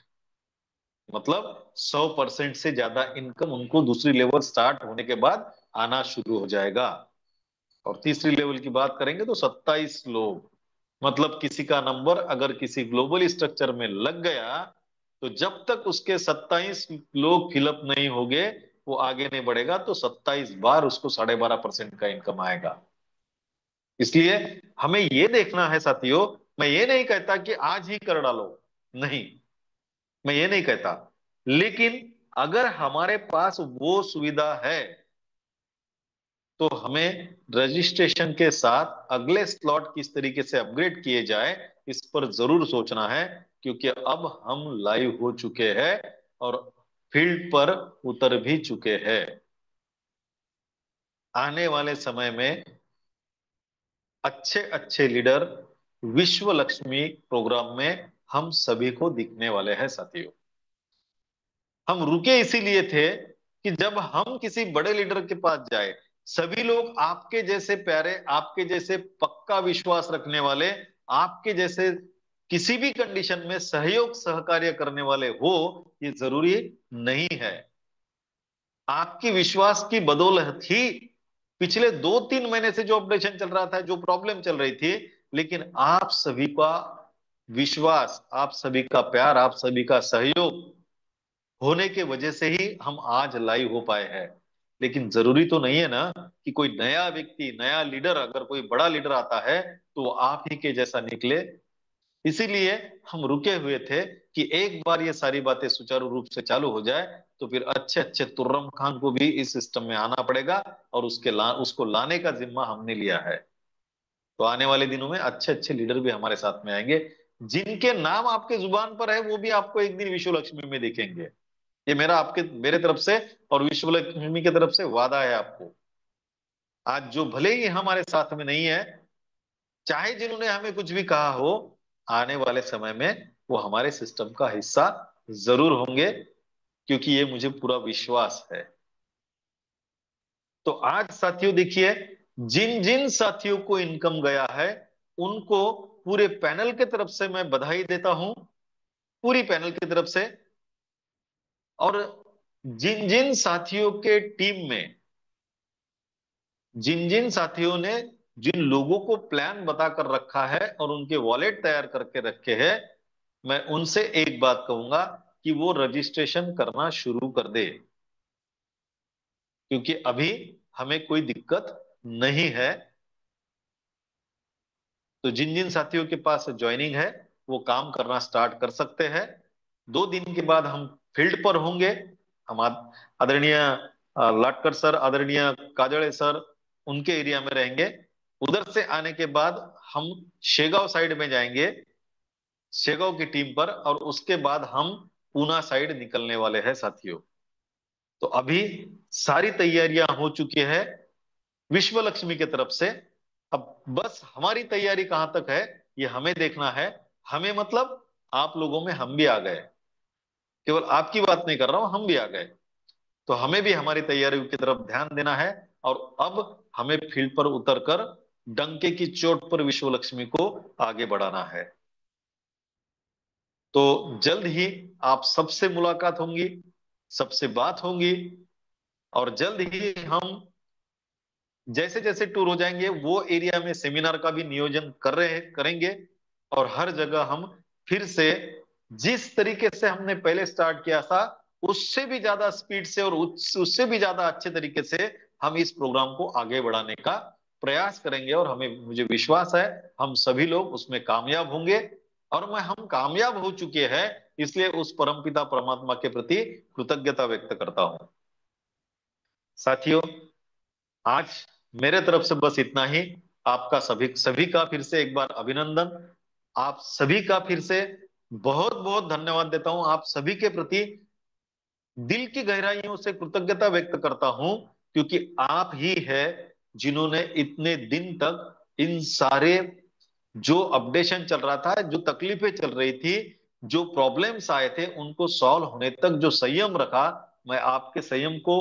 Speaker 4: मतलब 100% से ज्यादा इनकम उनको दूसरी लेवल स्टार्ट होने के बाद आना शुरू हो जाएगा। और तीसरी लेवल की बात करेंगे तो 27 लोग, मतलब किसी का नंबर अगर किसी ग्लोबल स्ट्रक्चर में लग गया तो जब तक उसके 27 लोग फिलअप नहीं होंगे वो आगे नहीं बढ़ेगा, तो 27 बार उसको 12.5% का इनकम आएगा। इसलिए हमें ये देखना है साथियों, मैं ये नहीं कहता कि आज ही कर डालो, नहीं, मैं ये नहीं कहता, लेकिन अगर हमारे पास वो सुविधा है तो हमें रजिस्ट्रेशन के साथ अगले स्लॉट किस तरीके से अपग्रेड किए जाए इस पर जरूर सोचना है। क्योंकि अब हम लाइव हो चुके हैं और फील्ड पर उतर भी चुके हैं। आने वाले समय में अच्छे अच्छे लीडर विश्व लक्ष्मी प्रोग्राम में हम सभी को दिखने वाले हैं साथियों। हम रुके इसीलिए थे कि जब हम किसी बड़े लीडर के पास जाए, सभी लोग आपके जैसे प्यारे, आपके जैसे पक्का विश्वास रखने वाले, आपके जैसे किसी भी कंडीशन में सहयोग सहकार्य करने वाले हो, ये जरूरी नहीं है। आपकी विश्वास की बदौलत ही पिछले 2-3 महीने से जो ऑपरेशन चल रहा था, जो प्रॉब्लम चल रही थी, लेकिन आप सभी का विश्वास, आप सभी का प्यार, आप सभी का सहयोग होने के वजह से ही हम आज लाइव हो पाए हैं। लेकिन जरूरी तो नहीं है ना कि कोई नया व्यक्ति, नया लीडर, अगर कोई बड़ा लीडर आता है तो वो आप ही के जैसा निकले। इसीलिए हम रुके हुए थे कि एक बार ये सारी बातें सुचारू रूप से चालू हो जाए तो फिर अच्छे अच्छे तुर्रम खान को भी इस सिस्टम में आना पड़ेगा और उसको लाने का जिम्मा हमने लिया है। तो आने वाले दिनों में अच्छे अच्छे लीडर भी हमारे साथ में आएंगे, जिनके नाम आपके जुबान पर है वो भी आपको एक दिन विश्व लक्ष्मी में दिखेंगे। ये मेरे तरफ से और विश्व लक्ष्मी की तरफ से वादा है आपको। आज जो भले ही हमारे साथ में नहीं है, चाहे जिन्होंने हमें कुछ भी कहा हो, आने वाले समय में वो हमारे सिस्टम का हिस्सा जरूर होंगे, क्योंकि ये मुझे पूरा विश्वास है। तो आज साथियों देखिए, जिन जिन साथियों को इनकम गया है उनको पूरे पैनल की तरफ से मैं बधाई देता हूं, पूरी पैनल की तरफ से। और जिन जिन साथियों के टीम में, जिन जिन साथियों ने, जिन लोगों को प्लान बता कर रखा है और उनके वॉलेट तैयार करके रखे हैं, मैं उनसे एक बात कहूंगा कि वो रजिस्ट्रेशन करना शुरू कर दे। क्योंकि अभी हमें कोई दिक्कत नहीं है। तो जिन जिन साथियों के पास ज्वाइनिंग है वो काम करना स्टार्ट कर सकते हैं। 2 दिन के बाद हम फील्ड पर होंगे। हम आदरणीय लाटकर सर, आदरणीय काजड़े सर उनके एरिया में रहेंगे। उधर से आने के बाद हम शेगांव साइड में जाएंगे, शेगांव की टीम पर, और उसके बाद हम पूना साइड निकलने वाले हैं साथियों। तो अभी सारी तैयारियां हो चुकी है विश्व लक्ष्मी की तरफ से। अब बस हमारी तैयारी कहां तक है ये हमें देखना है। हमें मतलब आप लोगों में हम भी आ गए, केवल आपकी बात नहीं कर रहा हूं, हम भी आ गए। तो हमें भी हमारी तैयारियों की तरफ ध्यान देना है और अब हमें फील्ड पर उतरकर डंके की चोट पर विश्व लक्ष्मी को आगे बढ़ाना है। तो जल्द ही आप सबसे मुलाकात होंगी, सबसे बात होंगी, और जल्द ही हम जैसे जैसे टूर हो जाएंगे वो एरिया में सेमिनार का भी नियोजन करेंगे। और हर जगह हम फिर से जिस तरीके से हमने पहले स्टार्ट किया था उससे भी ज्यादा स्पीड से और उससे भी ज्यादा अच्छे तरीके से हम इस प्रोग्राम को आगे बढ़ाने का प्रयास करेंगे। और मुझे विश्वास है हम सभी लोग उसमें कामयाब होंगे। और हम कामयाब हो चुके हैं, इसलिए उस परमपिता परमात्मा के प्रति कृतज्ञता व्यक्त करता हूं। साथियों, आज मेरे तरफ से बस इतना ही। आपका सभी सभी का फिर से एक बार अभिनंदन। आप सभी का फिर से बहुत बहुत धन्यवाद देता हूं। आप सभी के प्रति दिल की गहराइयों से कृतज्ञता व्यक्त करता हूं, क्योंकि आप ही है जिन्होंने इतने दिन तक इन सारे जो अपडेशन चल रहा था, जो तकलीफें चल रही थी, जो प्रॉब्लम्स आए थे, उनको सॉल्व होने तक जो संयम रखा। मैं आपके संयम को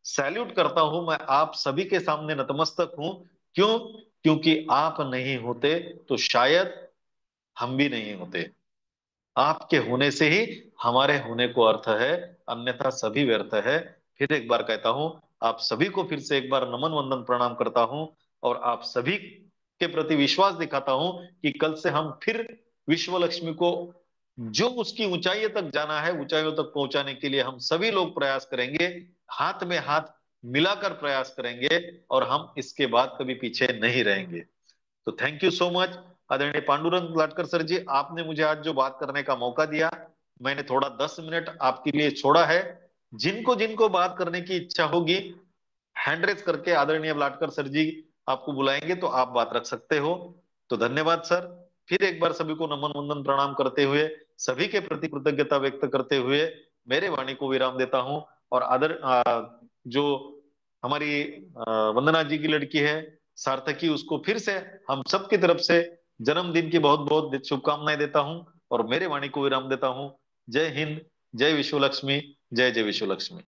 Speaker 4: सैल्यूट करता हूं। मैं आप सभी के सामने नतमस्तक हूं। क्यों? क्योंकि आप नहीं होते तो शायद हम भी नहीं होते। आपके होने से ही हमारे होने को अर्थ है, अन्यथा सभी व्यर्थ है। फिर एक बार कहता हूं, आप सभी को फिर से एक बार नमन वंदन प्रणाम करता हूं, और आप सभी के प्रति विश्वास दिखाता हूं कि कल से हम फिर विश्व लक्ष्मी को जो उसकी ऊंचाइयों तक जाना है, ऊंचाइयों तक पहुंचाने के लिए हम सभी लोग प्रयास करेंगे। हाथ में हाथ मिलाकर प्रयास करेंगे, और हम इसके बाद कभी पीछे नहीं रहेंगे। तो थैंक यू सो मच आदरणीय पांडुरंग लाटकर सर जी, आपने मुझे आज जो बात करने का मौका दिया। मैंने थोड़ा 10 मिनट आपके लिए छोड़ा है। जिनको जिनको बात करने की इच्छा होगी, हैंड रेज करके आदरणीय लाटकर सर जी आपको बुलाएंगे, तो आप बात रख सकते हो। तो धन्यवाद सर। फिर एक बार सभी को नमन वंदन प्रणाम करते हुए, सभी के प्रति कृतज्ञता व्यक्त करते हुए मेरे वाणी को विराम देता हूं। और जो हमारी वंदना जी की लड़की है सार्थकी, उसको फिर से हम सब की तरफ से जन्मदिन की बहुत बहुत शुभकामनाएं देता हूं, और मेरे वाणी को विराम देता हूं। जय हिंद, जय विश्व लक्ष्मी, जय जय विश्व Lakshmi.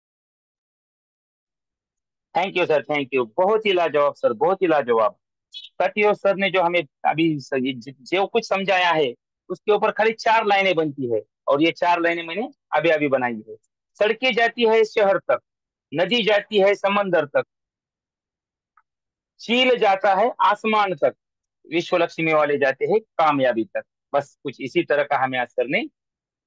Speaker 1: Thank you sir, thank you, बहुत ही लाजवाब सर, बहुत ही लाजवाब। साथियों, सर ने जो हमें अभी जो कुछ समझाया है, उसके ऊपर खाली 4 लाइनें बनती है, और ये 4 लाइनें मैंने अभी अभी बनाई है। सड़कें जाती है शहर तक, नदी जाती है समंदर तक, चील जाता है आसमान तक, विश्व लक्ष्मी वाले जाते हैं कामयाबी तक। बस कुछ इसी तरह का हमें आज सर ने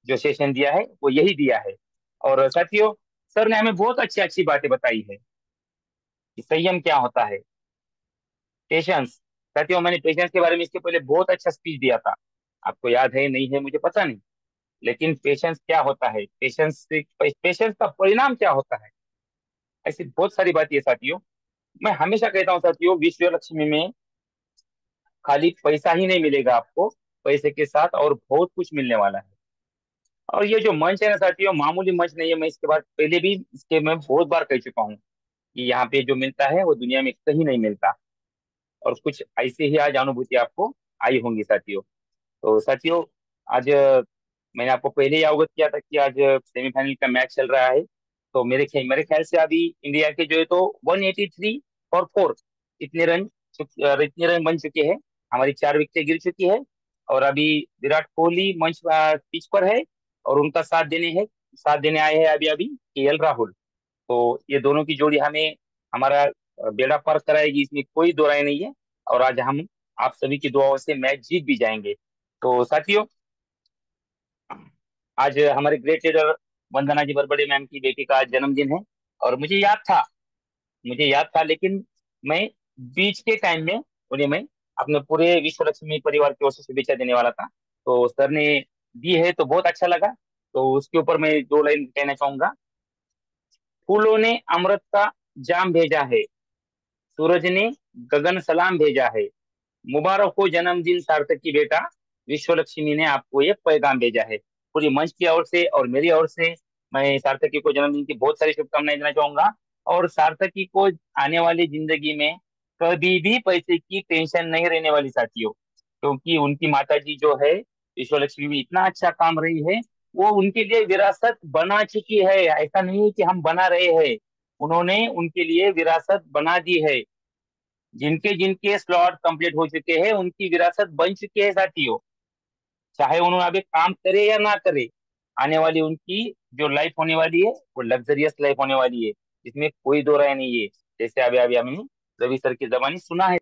Speaker 1: जो सेशन दिया है वो यही दिया है। और साथियों, सर ने हमें बहुत अच्छी अच्छी बातें बताई है कि संयम क्या होता है, पेशेंस। साथियों, मैंने पेशेंस के बारे में इसके पहले बहुत अच्छा स्पीच दिया था, आपको याद है नहीं है मुझे पता नहीं, लेकिन पेशेंस क्या होता है, पेशेंस का परिणाम क्या होता है, ऐसी बहुत सारी बातें है साथियों। मैं हमेशा कहता हूँ साथियों, विश्व लक्ष्मी में खाली पैसा ही नहीं मिलेगा आपको, पैसे के साथ और बहुत कुछ मिलने वाला है। और ये जो मंच है ना साथियों, मामूली मंच नहीं है। मैं इसके बाद पहले भी इसके मैं बहुत बार कह चुका हूँ कि यहाँ पे जो मिलता है वो दुनिया में कहीं नहीं मिलता। और कुछ ऐसे ही आज अनुभूति आपको आई होंगी साथियों। तो साथियों, आज मैंने आपको पहले ही अवगत किया था कि आज सेमीफाइनल का मैच चल रहा है। तो मेरे ख्याल से अभी इंडिया के जो है तो 183 और 4 इतने रन बन चुके हैं। हमारी 4 विकेटें गिर चुकी है, और अभी विराट कोहली मंच पिच पर है, और उनका साथ देने आए हैं अभी अभी केएल राहुल। तो ये दोनों की जोड़ी हमें हमारा बेड़ा पार कराएगी, इसमें कोई दो राय नहीं है। और आज हम आप सभी की दुआओं से मैच जीत भी जाएंगे। तो साथियों, आज हमारे ग्रेट लीडर वंदना जी बरबड़े मैम की बेटी का आज जन्मदिन है। और मुझे याद था, लेकिन मैं बीच के टाइम में उन्हें मैं अपने पूरे विश्व लक्ष्मी परिवार की ओर से शुभेच्छा देने वाला था। तो सर ने दी है तो बहुत अच्छा लगा। तो उसके ऊपर मैं 2 लाइन कहना चाहूंगा। फूलों ने अमृत का जाम भेजा है, सूरज ने गगन सलाम भेजा है, मुबारक हो जन्मदिन सार्थक की बेटा, विश्व लक्ष्मी ने आपको ये पैगाम भेजा है। पूरी मंच की ओर से और मेरी ओर से मैं सार्थकी को जन्मदिन की बहुत सारी शुभकामनाएं देना चाहूंगा। और सार्थकी को आने वाली जिंदगी में कभी भी पैसे की टेंशन नहीं रहने वाली साथियों, क्योंकि उनकी माता जी जो है विश्व लक्ष्मी में इतना अच्छा काम रही है, वो उनके लिए विरासत बना चुकी है। ऐसा नहीं है कि हम बना रहे हैं, उन्होंने उनके लिए विरासत बना दी है। जिनके जिनके स्लॉट कंप्लीट हो चुके हैं उनकी विरासत बन चुकी है साथियों। चाहे उन्होंने अभी काम करे या ना करे, आने वाली उनकी जो लाइफ होने वाली है वो लग्जरियस लाइफ होने वाली है, इसमें कोई दो राय नहीं है। जैसे अभी अभी हमने रवि सर की जबानी सुना है।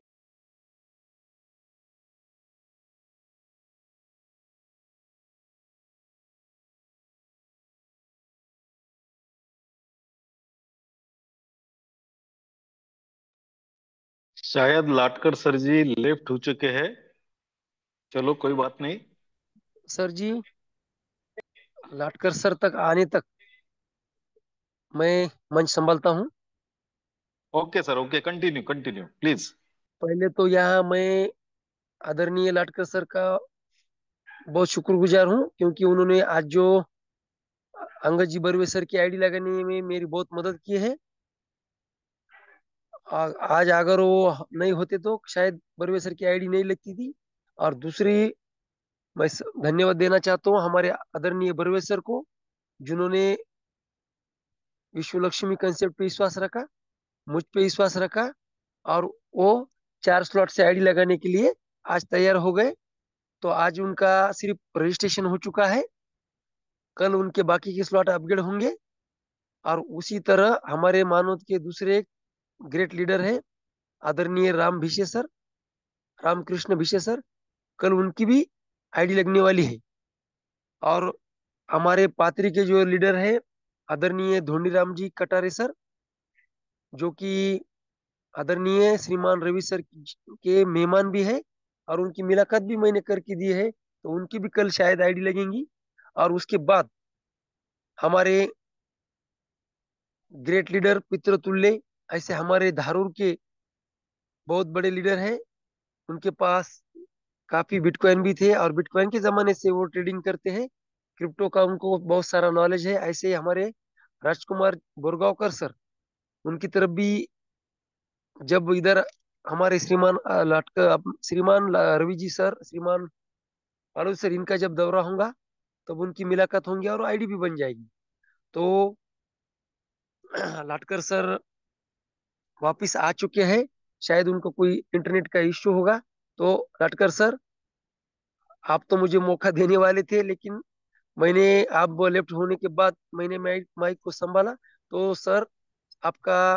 Speaker 4: शायद लाटकर सर जी लेफ्ट हो चुके हैं। चलो कोई बात नहीं।
Speaker 3: सर जी, लाटकर सर तक आने तक मैं मंच संभालता हूँ।
Speaker 4: Okay sir, okay, continue continue please.
Speaker 3: पहले तो यहाँ मैं आदरणीय लाटकर सर का बहुत शुक्रगुजार हूँ, क्योंकि उन्होंने आज जो अंगद जी बर्वे सर की आईडी लगाने में मेरी बहुत मदद की है। आज अगर वो नहीं होते तो शायद बर्वे सर की आईडी नहीं लगती थी। और दूसरी, मैं धन्यवाद देना चाहता हूँ हमारे आदरणीय बर्वे सर को, जिन्होंने विश्व लक्ष्मी कंसेप्ट पे विश्वास रखा, मुझ पे विश्वास रखा, और वो 4 स्लॉट से आईडी लगाने के लिए आज तैयार हो गए। तो आज उनका सिर्फ रजिस्ट्रेशन हो चुका है, कल उनके बाकी के स्लॉट अपग्रेड होंगे। और उसी तरह हमारे मानव के दूसरे ग्रेट लीडर है आदरणीय राम भिशे सर, रामकृष्ण भिशे सर, कल उनकी भी आईडी लगने वाली है। और हमारे पात्री के जो लीडर है आदरणीय धोनीराम जी कटारे सर, जो कि आदरणीय श्रीमान रवि सर के मेहमान भी है, और उनकी मुलाकात भी मैंने करके दी है, तो उनकी भी कल शायद आईडी लगेंगी। और उसके बाद हमारे ग्रेट लीडर पितृतुल्य, ऐसे हमारे धारूर के बहुत बड़े लीडर हैं, उनके पास काफी बिटकॉइन भी थे, और बिटकॉइन के जमाने से वो ट्रेडिंग करते हैं, क्रिप्टो का उनको बहुत सारा नॉलेज है। ऐसे ही हमारे राजकुमार बोरगांवकर सर, उनकी तरफ भी जब इधर हमारे श्रीमान रवि जी सर, श्रीमान आलोक सर, इनका जब दौरा होगा तब उनकी मुलाकात होंगी और आईडी भी बन जाएगी। तो लाटकर सर वापिस आ चुके हैं, शायद उनको कोई इंटरनेट का इश्यू होगा। तो लाटकर सर, आप तो मुझे मौका देने वाले थे, लेकिन मैंने आप लेफ्ट होने के बाद मैंने माइक माइक को संभाला। तो सर, आपका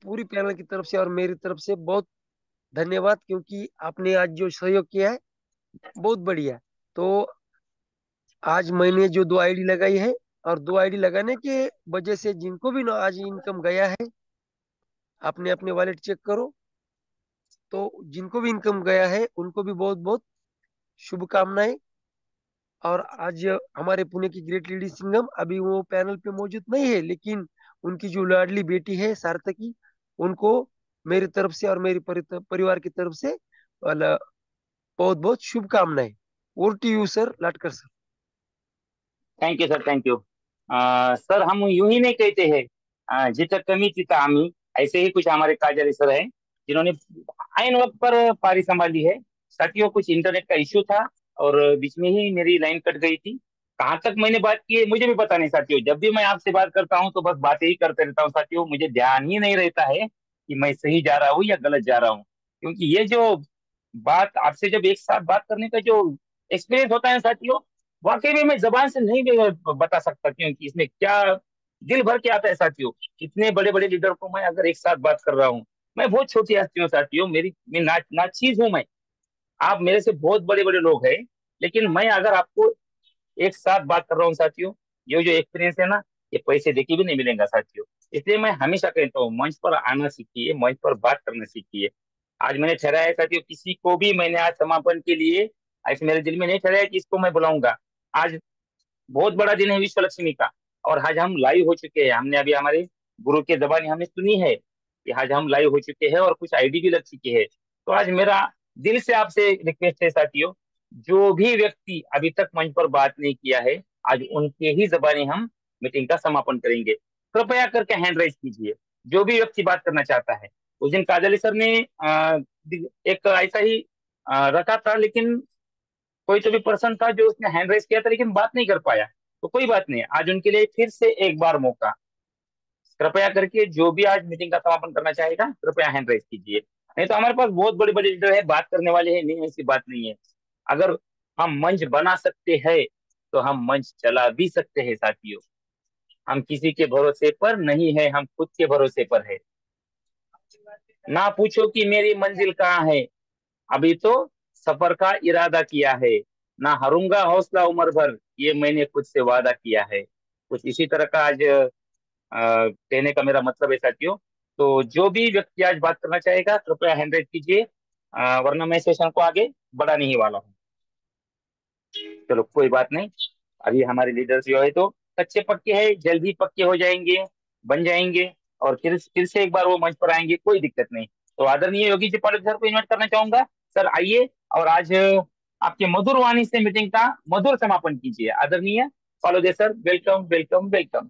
Speaker 3: पूरी पैनल की तरफ से और मेरी तरफ से बहुत धन्यवाद, क्योंकि आपने आज जो सहयोग किया है बहुत बढ़िया। तो आज मैंने जो 2 आईडी लगाई है, और 2 आईडी लगाने के वजह से जिनको भी ना आज इनकम गया है, आपने अपने वॉलेट चेक करो, तो जिनको भी इनकम गया है उनको भी बहुत बहुत शुभकामनाएं। और आज हमारे पुणे की ग्रेट लेडी सिंघम अभी वो पैनल पे मौजूद नहीं है, लेकिन उनकी जो लाडली बेटी है सार्थकी, उनको मेरी तरफ से और मेरे परिवार की तरफ से बहुत बहुत शुभकामनाएं। ओवर टू यू सर, लाटकर sir.
Speaker 1: Thank you sir, thank you. Sir, हम यूं ही नहीं कहते हैं जिथं कमी तिथं आम्ही, ऐसे ही कुछ हमारे काजल सर हैं जिन्होंने आइन वक्त पर पारी संभाली है। साथियों, कुछ इंटरनेट का इश्यू था और बीच में ही मेरी लाइन कट गई थी। कहाँ तक मैंने बात की है मुझे भी पता नहीं साथियों। जब भी मैं आपसे बात करता हूँ तो बस बातें ही करते रहता हूँ साथियों, मुझे ध्यान ही नहीं रहता है कि मैं सही जा रहा हूँ या गलत जा रहा हूँ। क्योंकि ये जो बात आपसे जब एक साथ बात करने का जो एक्सपीरियंस होता है साथियों, वाकई में मैं जबान से नहीं बता सकता, क्योंकि इसमें क्या दिल भर के आता है साथियों। इतने बड़े बड़े लीडर को मैं अगर एक साथ बात कर रहा हूँ, मैं बहुत छोटी हस्ती हूँ साथियों, मैं नाचीज हूँ मैं। आप मेरे से बहुत बड़े बड़े लोग हैं, लेकिन मैं अगर आपको एक साथ बात कर रहा हूँ साथियों, ये जो एक्सपीरियंस है ना, ये पैसे देके भी नहीं मिलेगा साथियों। इसलिए मैं हमेशा कहता हूँ, मंच पर आना सीखिए, मंच पर बात करना सीखिए। आज मैंने ठहराया है साथियों, किसी को भी मैंने आज समापन के लिए ऐसे मेरे दिल में नहीं ठहराया कि इसको मैं बुलाऊंगा। आज बहुत बड़ा दिन है विश्व लक्ष्मी का, और आज हम लाइव हो चुके हैं। हमने अभी हमारे गुरु के जबानी हमने सुनी है कि आज हम लाइव हो चुके हैं और कुछ आईडी भी लग चुकी है। तो आज मेरा दिल से आपसे रिक्वेस्ट है साथियों, जो भी व्यक्ति अभी तक मंच पर बात नहीं किया है, आज उनके ही जबानी हम मीटिंग का समापन करेंगे। कृपया करके हैंड राइज कीजिए जो भी व्यक्ति बात करना चाहता है। उस दिन काजली सर ने एक ऐसा ही रखा था, लेकिन कोई तो भी पर्सन था जो उसने हैंड रेस किया था लेकिन बात नहीं कर पाया। तो कोई बात नहीं, आज उनके लिए फिर से एक बार मौका। कृपया करके जो भी आज मीटिंग का समापन करना चाहेगा, कृपया हैंड रेस कीजिए। नहीं तो हमारे पास बहुत बड़े बड़े लीडर है, बात करने वाले हैं, नहीं ऐसी बात नहीं है। अगर हम मंच बना सकते हैं तो हम मंच चला भी सकते हैं साथियों। हम किसी के भरोसे पर नहीं है, हम खुद के भरोसे पर है। ना पूछो कि मेरी मंजिल कहाँ है, अभी तो सफर का इरादा किया है। ना हारूंगा हौसला उम्र भर, ये मैंने खुद से वादा किया है। कुछ इसी तरह का आज कहने का मेरा मतलब है साथियों। तो जो भी व्यक्ति आज बात करना चाहेगा, कृपया हैंड रेज कीजिए, वरना मैं सेशन को आगे बढ़ा नहीं वाला हूँ। चलो कोई बात नहीं, अभी हमारे लीडर्स जो है तो कच्चे पक्के हैं, जल्द ही पक्के हो जाएंगे, बन जाएंगे। और फिर से एक बार वो मंच पर आएंगे, कोई दिक्कत नहीं। तो आदरणीय योगी जी पाटिल सर को इन्वाइट करना चाहूंगा। सर आइए और आज आपके मधुर वाणी से मीटिंग का मधुर समापन कीजिए। आदरणीय Palode sir, welcome welcome welcome.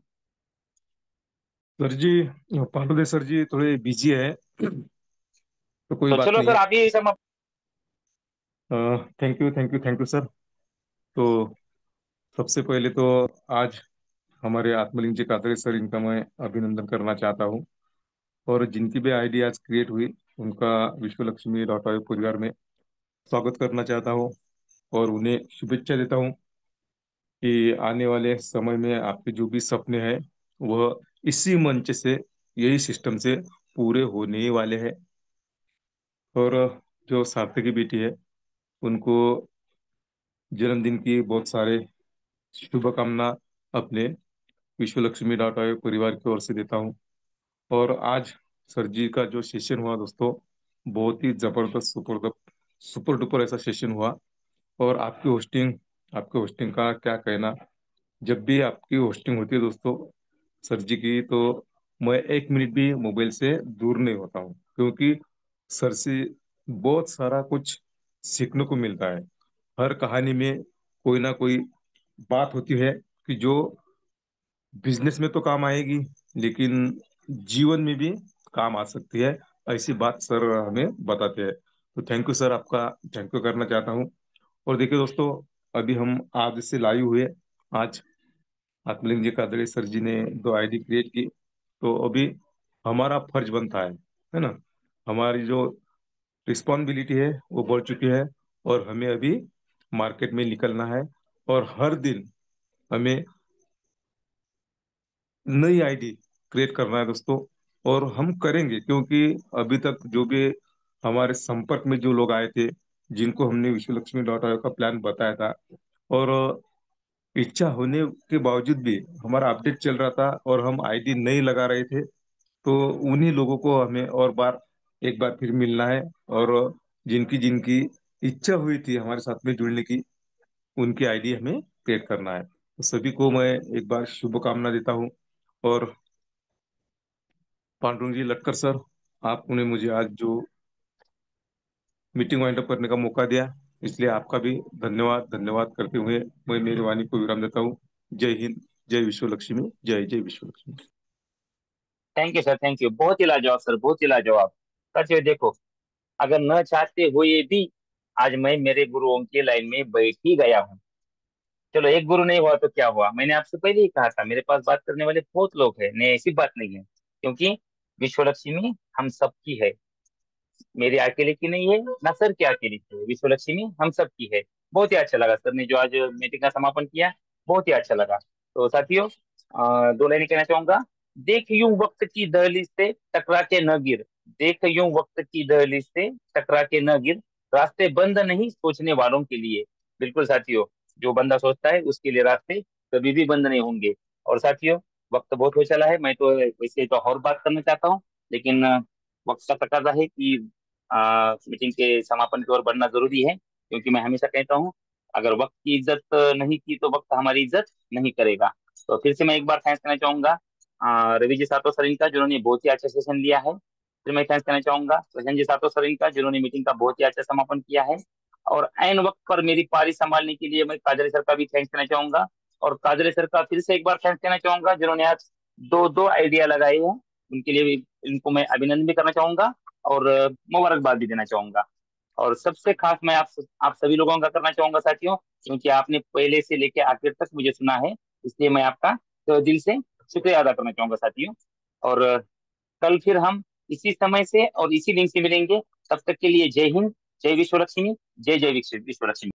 Speaker 2: Sir ji, Pandude sir ji थोड़े बिजी है तो कोई
Speaker 1: तो
Speaker 2: बात
Speaker 1: चलो
Speaker 2: नहीं।
Speaker 1: सर, आप ही समाप्त।
Speaker 2: Thank you thank you thank you sir. तो सबसे पहले तो आज हमारे आत्मलिंग जी कातरे सर, इनका मैं अभिनंदन करना चाहता हूँ। और जिनकी भी आईडी आज क्रिएट हुई, उनका विश्व लक्ष्मी डॉट ऑर्ग परिवार में स्वागत करना चाहता हूँ और उन्हें शुभेच्छा देता हूँ कि आने वाले समय में आपके जो भी सपने हैं वह इसी मंच से, यही सिस्टम से पूरे होने ही वाले हैं। और जो सार्थकी बेटी है, उनको जन्मदिन की बहुत सारे शुभकामना अपने विश्व लक्ष्मी डॉट ऑर्ग परिवार की ओर से देता हूँ। और आज सर जी का जो सेशन हुआ दोस्तों, बहुत ही जबरदस्त सुपर सुपर डुपर ऐसा सेशन हुआ। और आपकी होस्टिंग का क्या कहना। जब भी आपकी होस्टिंग होती है दोस्तों सर जी की, तो मैं एक मिनट भी मोबाइल से दूर नहीं होता हूँ, क्योंकि सर से बहुत सारा कुछ सीखने को मिलता है। हर कहानी में कोई ना कोई बात होती है कि जो बिजनेस में तो काम आएगी, लेकिन जीवन में भी काम आ सकती है। ऐसी बात सर हमें बताते हैं। तो थैंक यू सर, आपका थैंक यू करना चाहता हूँ। और देखिए दोस्तों, अभी हम आज से लाइव हुए। आज आत्मलिंग जी कादरे सर जी ने 2 आईडी क्रिएट की। तो अभी हमारा फर्ज बनता है ना। हमारी जो रिस्पॉन्सिबिलिटी है वो बढ़ चुकी है, और हमें अभी मार्केट में निकलना है। और हर दिन हमें नई आईडी क्रिएट करना है दोस्तों। और हम करेंगे, क्योंकि अभी तक जो भी हमारे संपर्क में जो लोग आए थे, जिनको हमने विश्व लक्ष्मी डॉट ऑर्ग का प्लान बताया था, और इच्छा होने के बावजूद भी हमारा अपडेट चल रहा था और हम आईडी नहीं लगा रहे थे, तो उन्हीं लोगों को हमें और बार एक बार फिर मिलना है। और जिनकी जिनकी इच्छा हुई थी हमारे साथ में जुड़ने की, उनकी आईडी हमें क्रिएट करना है। तो सभी को मैं एक बार शुभकामना देता हूँ। और पांडुरंग जी लटकर सर, आपने मुझे आज जो मीटिंग वाइंड अप करने का मौका दिया, इसलिए आपका भी धन्यवाद धन्यवाद करते हुए मैं मेरी वाणी को विराम देता हूँ। जय हिंद, जय विश्व लक्ष्मी, जय जय विश्व Lakshmi.
Speaker 1: Thank you sir, thank you. बहुत ही लाजवाब सर, बहुत ही लाजवाब। सच देखो, अगर न चाहते हुए भी आज मैं मेरे गुरुओं की लाइन में बैठ ही गया हूँ। चलो, एक गुरु नहीं हुआ तो क्या हुआ, मैंने आपसे पहले ही कहा था, मेरे पास बात करने वाले बहुत लोग हैं, नहीं ऐसी बात नहीं है। क्योंकि विश्व लक्ष्मी हम सबकी है, मेरी अकेले की नहीं है, ना सर की अकेले की है, विश्व लक्ष्मी हम सब की है। बहुत ही अच्छा लगा सर ने जो आज मीटिंग का समापन किया, बहुत ही अच्छा लगा। तो साथियों, 2 लाइन कहना चाहूंगा। देख यूं वक्त की दहलीज से टकरा के न गिर, देख यूं वक्त की दहलीज से टकरा के न गिर, रास्ते बंद नहीं सोचने वालों के लिए। बिल्कुल साथियों, जो बंदा सोचता है उसके लिए रास्ते कभी भी बंद नहीं होंगे। और साथियों, वक्त बहुत हो चला है, मैं तो वैसे तो और बात करना चाहता हूँ, लेकिन वक्त का तकाजा है कि मीटिंग के समापन की ओर बढ़ना जरूरी है। क्योंकि मैं हमेशा कहता हूँ, अगर वक्त की इज्जत नहीं की तो वक्त हमारी इज्जत नहीं करेगा। तो फिर से मैं एक बार थैंक्स करना चाहूंगा रवि जी सातो सर इनका, जिन्होंने बहुत ही अच्छा सेशन लिया है। फिर मैं थैंक्स करना चाहूंगा प्रसन्न जी सातो सर इनका, जिन्होंने मीटिंग का बहुत ही अच्छा समापन किया है। और ऐन वक्त पर मेरी पारी संभालने के लिए मैं काजरे सर का भी थैंक्स करना चाहूंगा। और काजरे सर का फिर से एक बार थैंक्स करना चाहूंगा, जिन्होंने आज दो दो आइडिया लगाए हैं। उनके लिए भी इनको मैं अभिनंदन भी करना चाहूंगा और मुबारकबाद भी देना चाहूंगा। और सबसे खास मैं आप सभी लोगों का करना चाहूंगा साथियों, क्योंकि आपने पहले से लेकर आखिर तक मुझे सुना है, इसलिए मैं आपका दिल से शुक्रिया अदा करना चाहूंगा साथियों। और कल फिर हम इसी समय से और इसी लिंक से मिलेंगे। तब तक के लिए जय हिंद, जय विश्व लक्ष्मी, जय जय विश्व लक्ष्मी।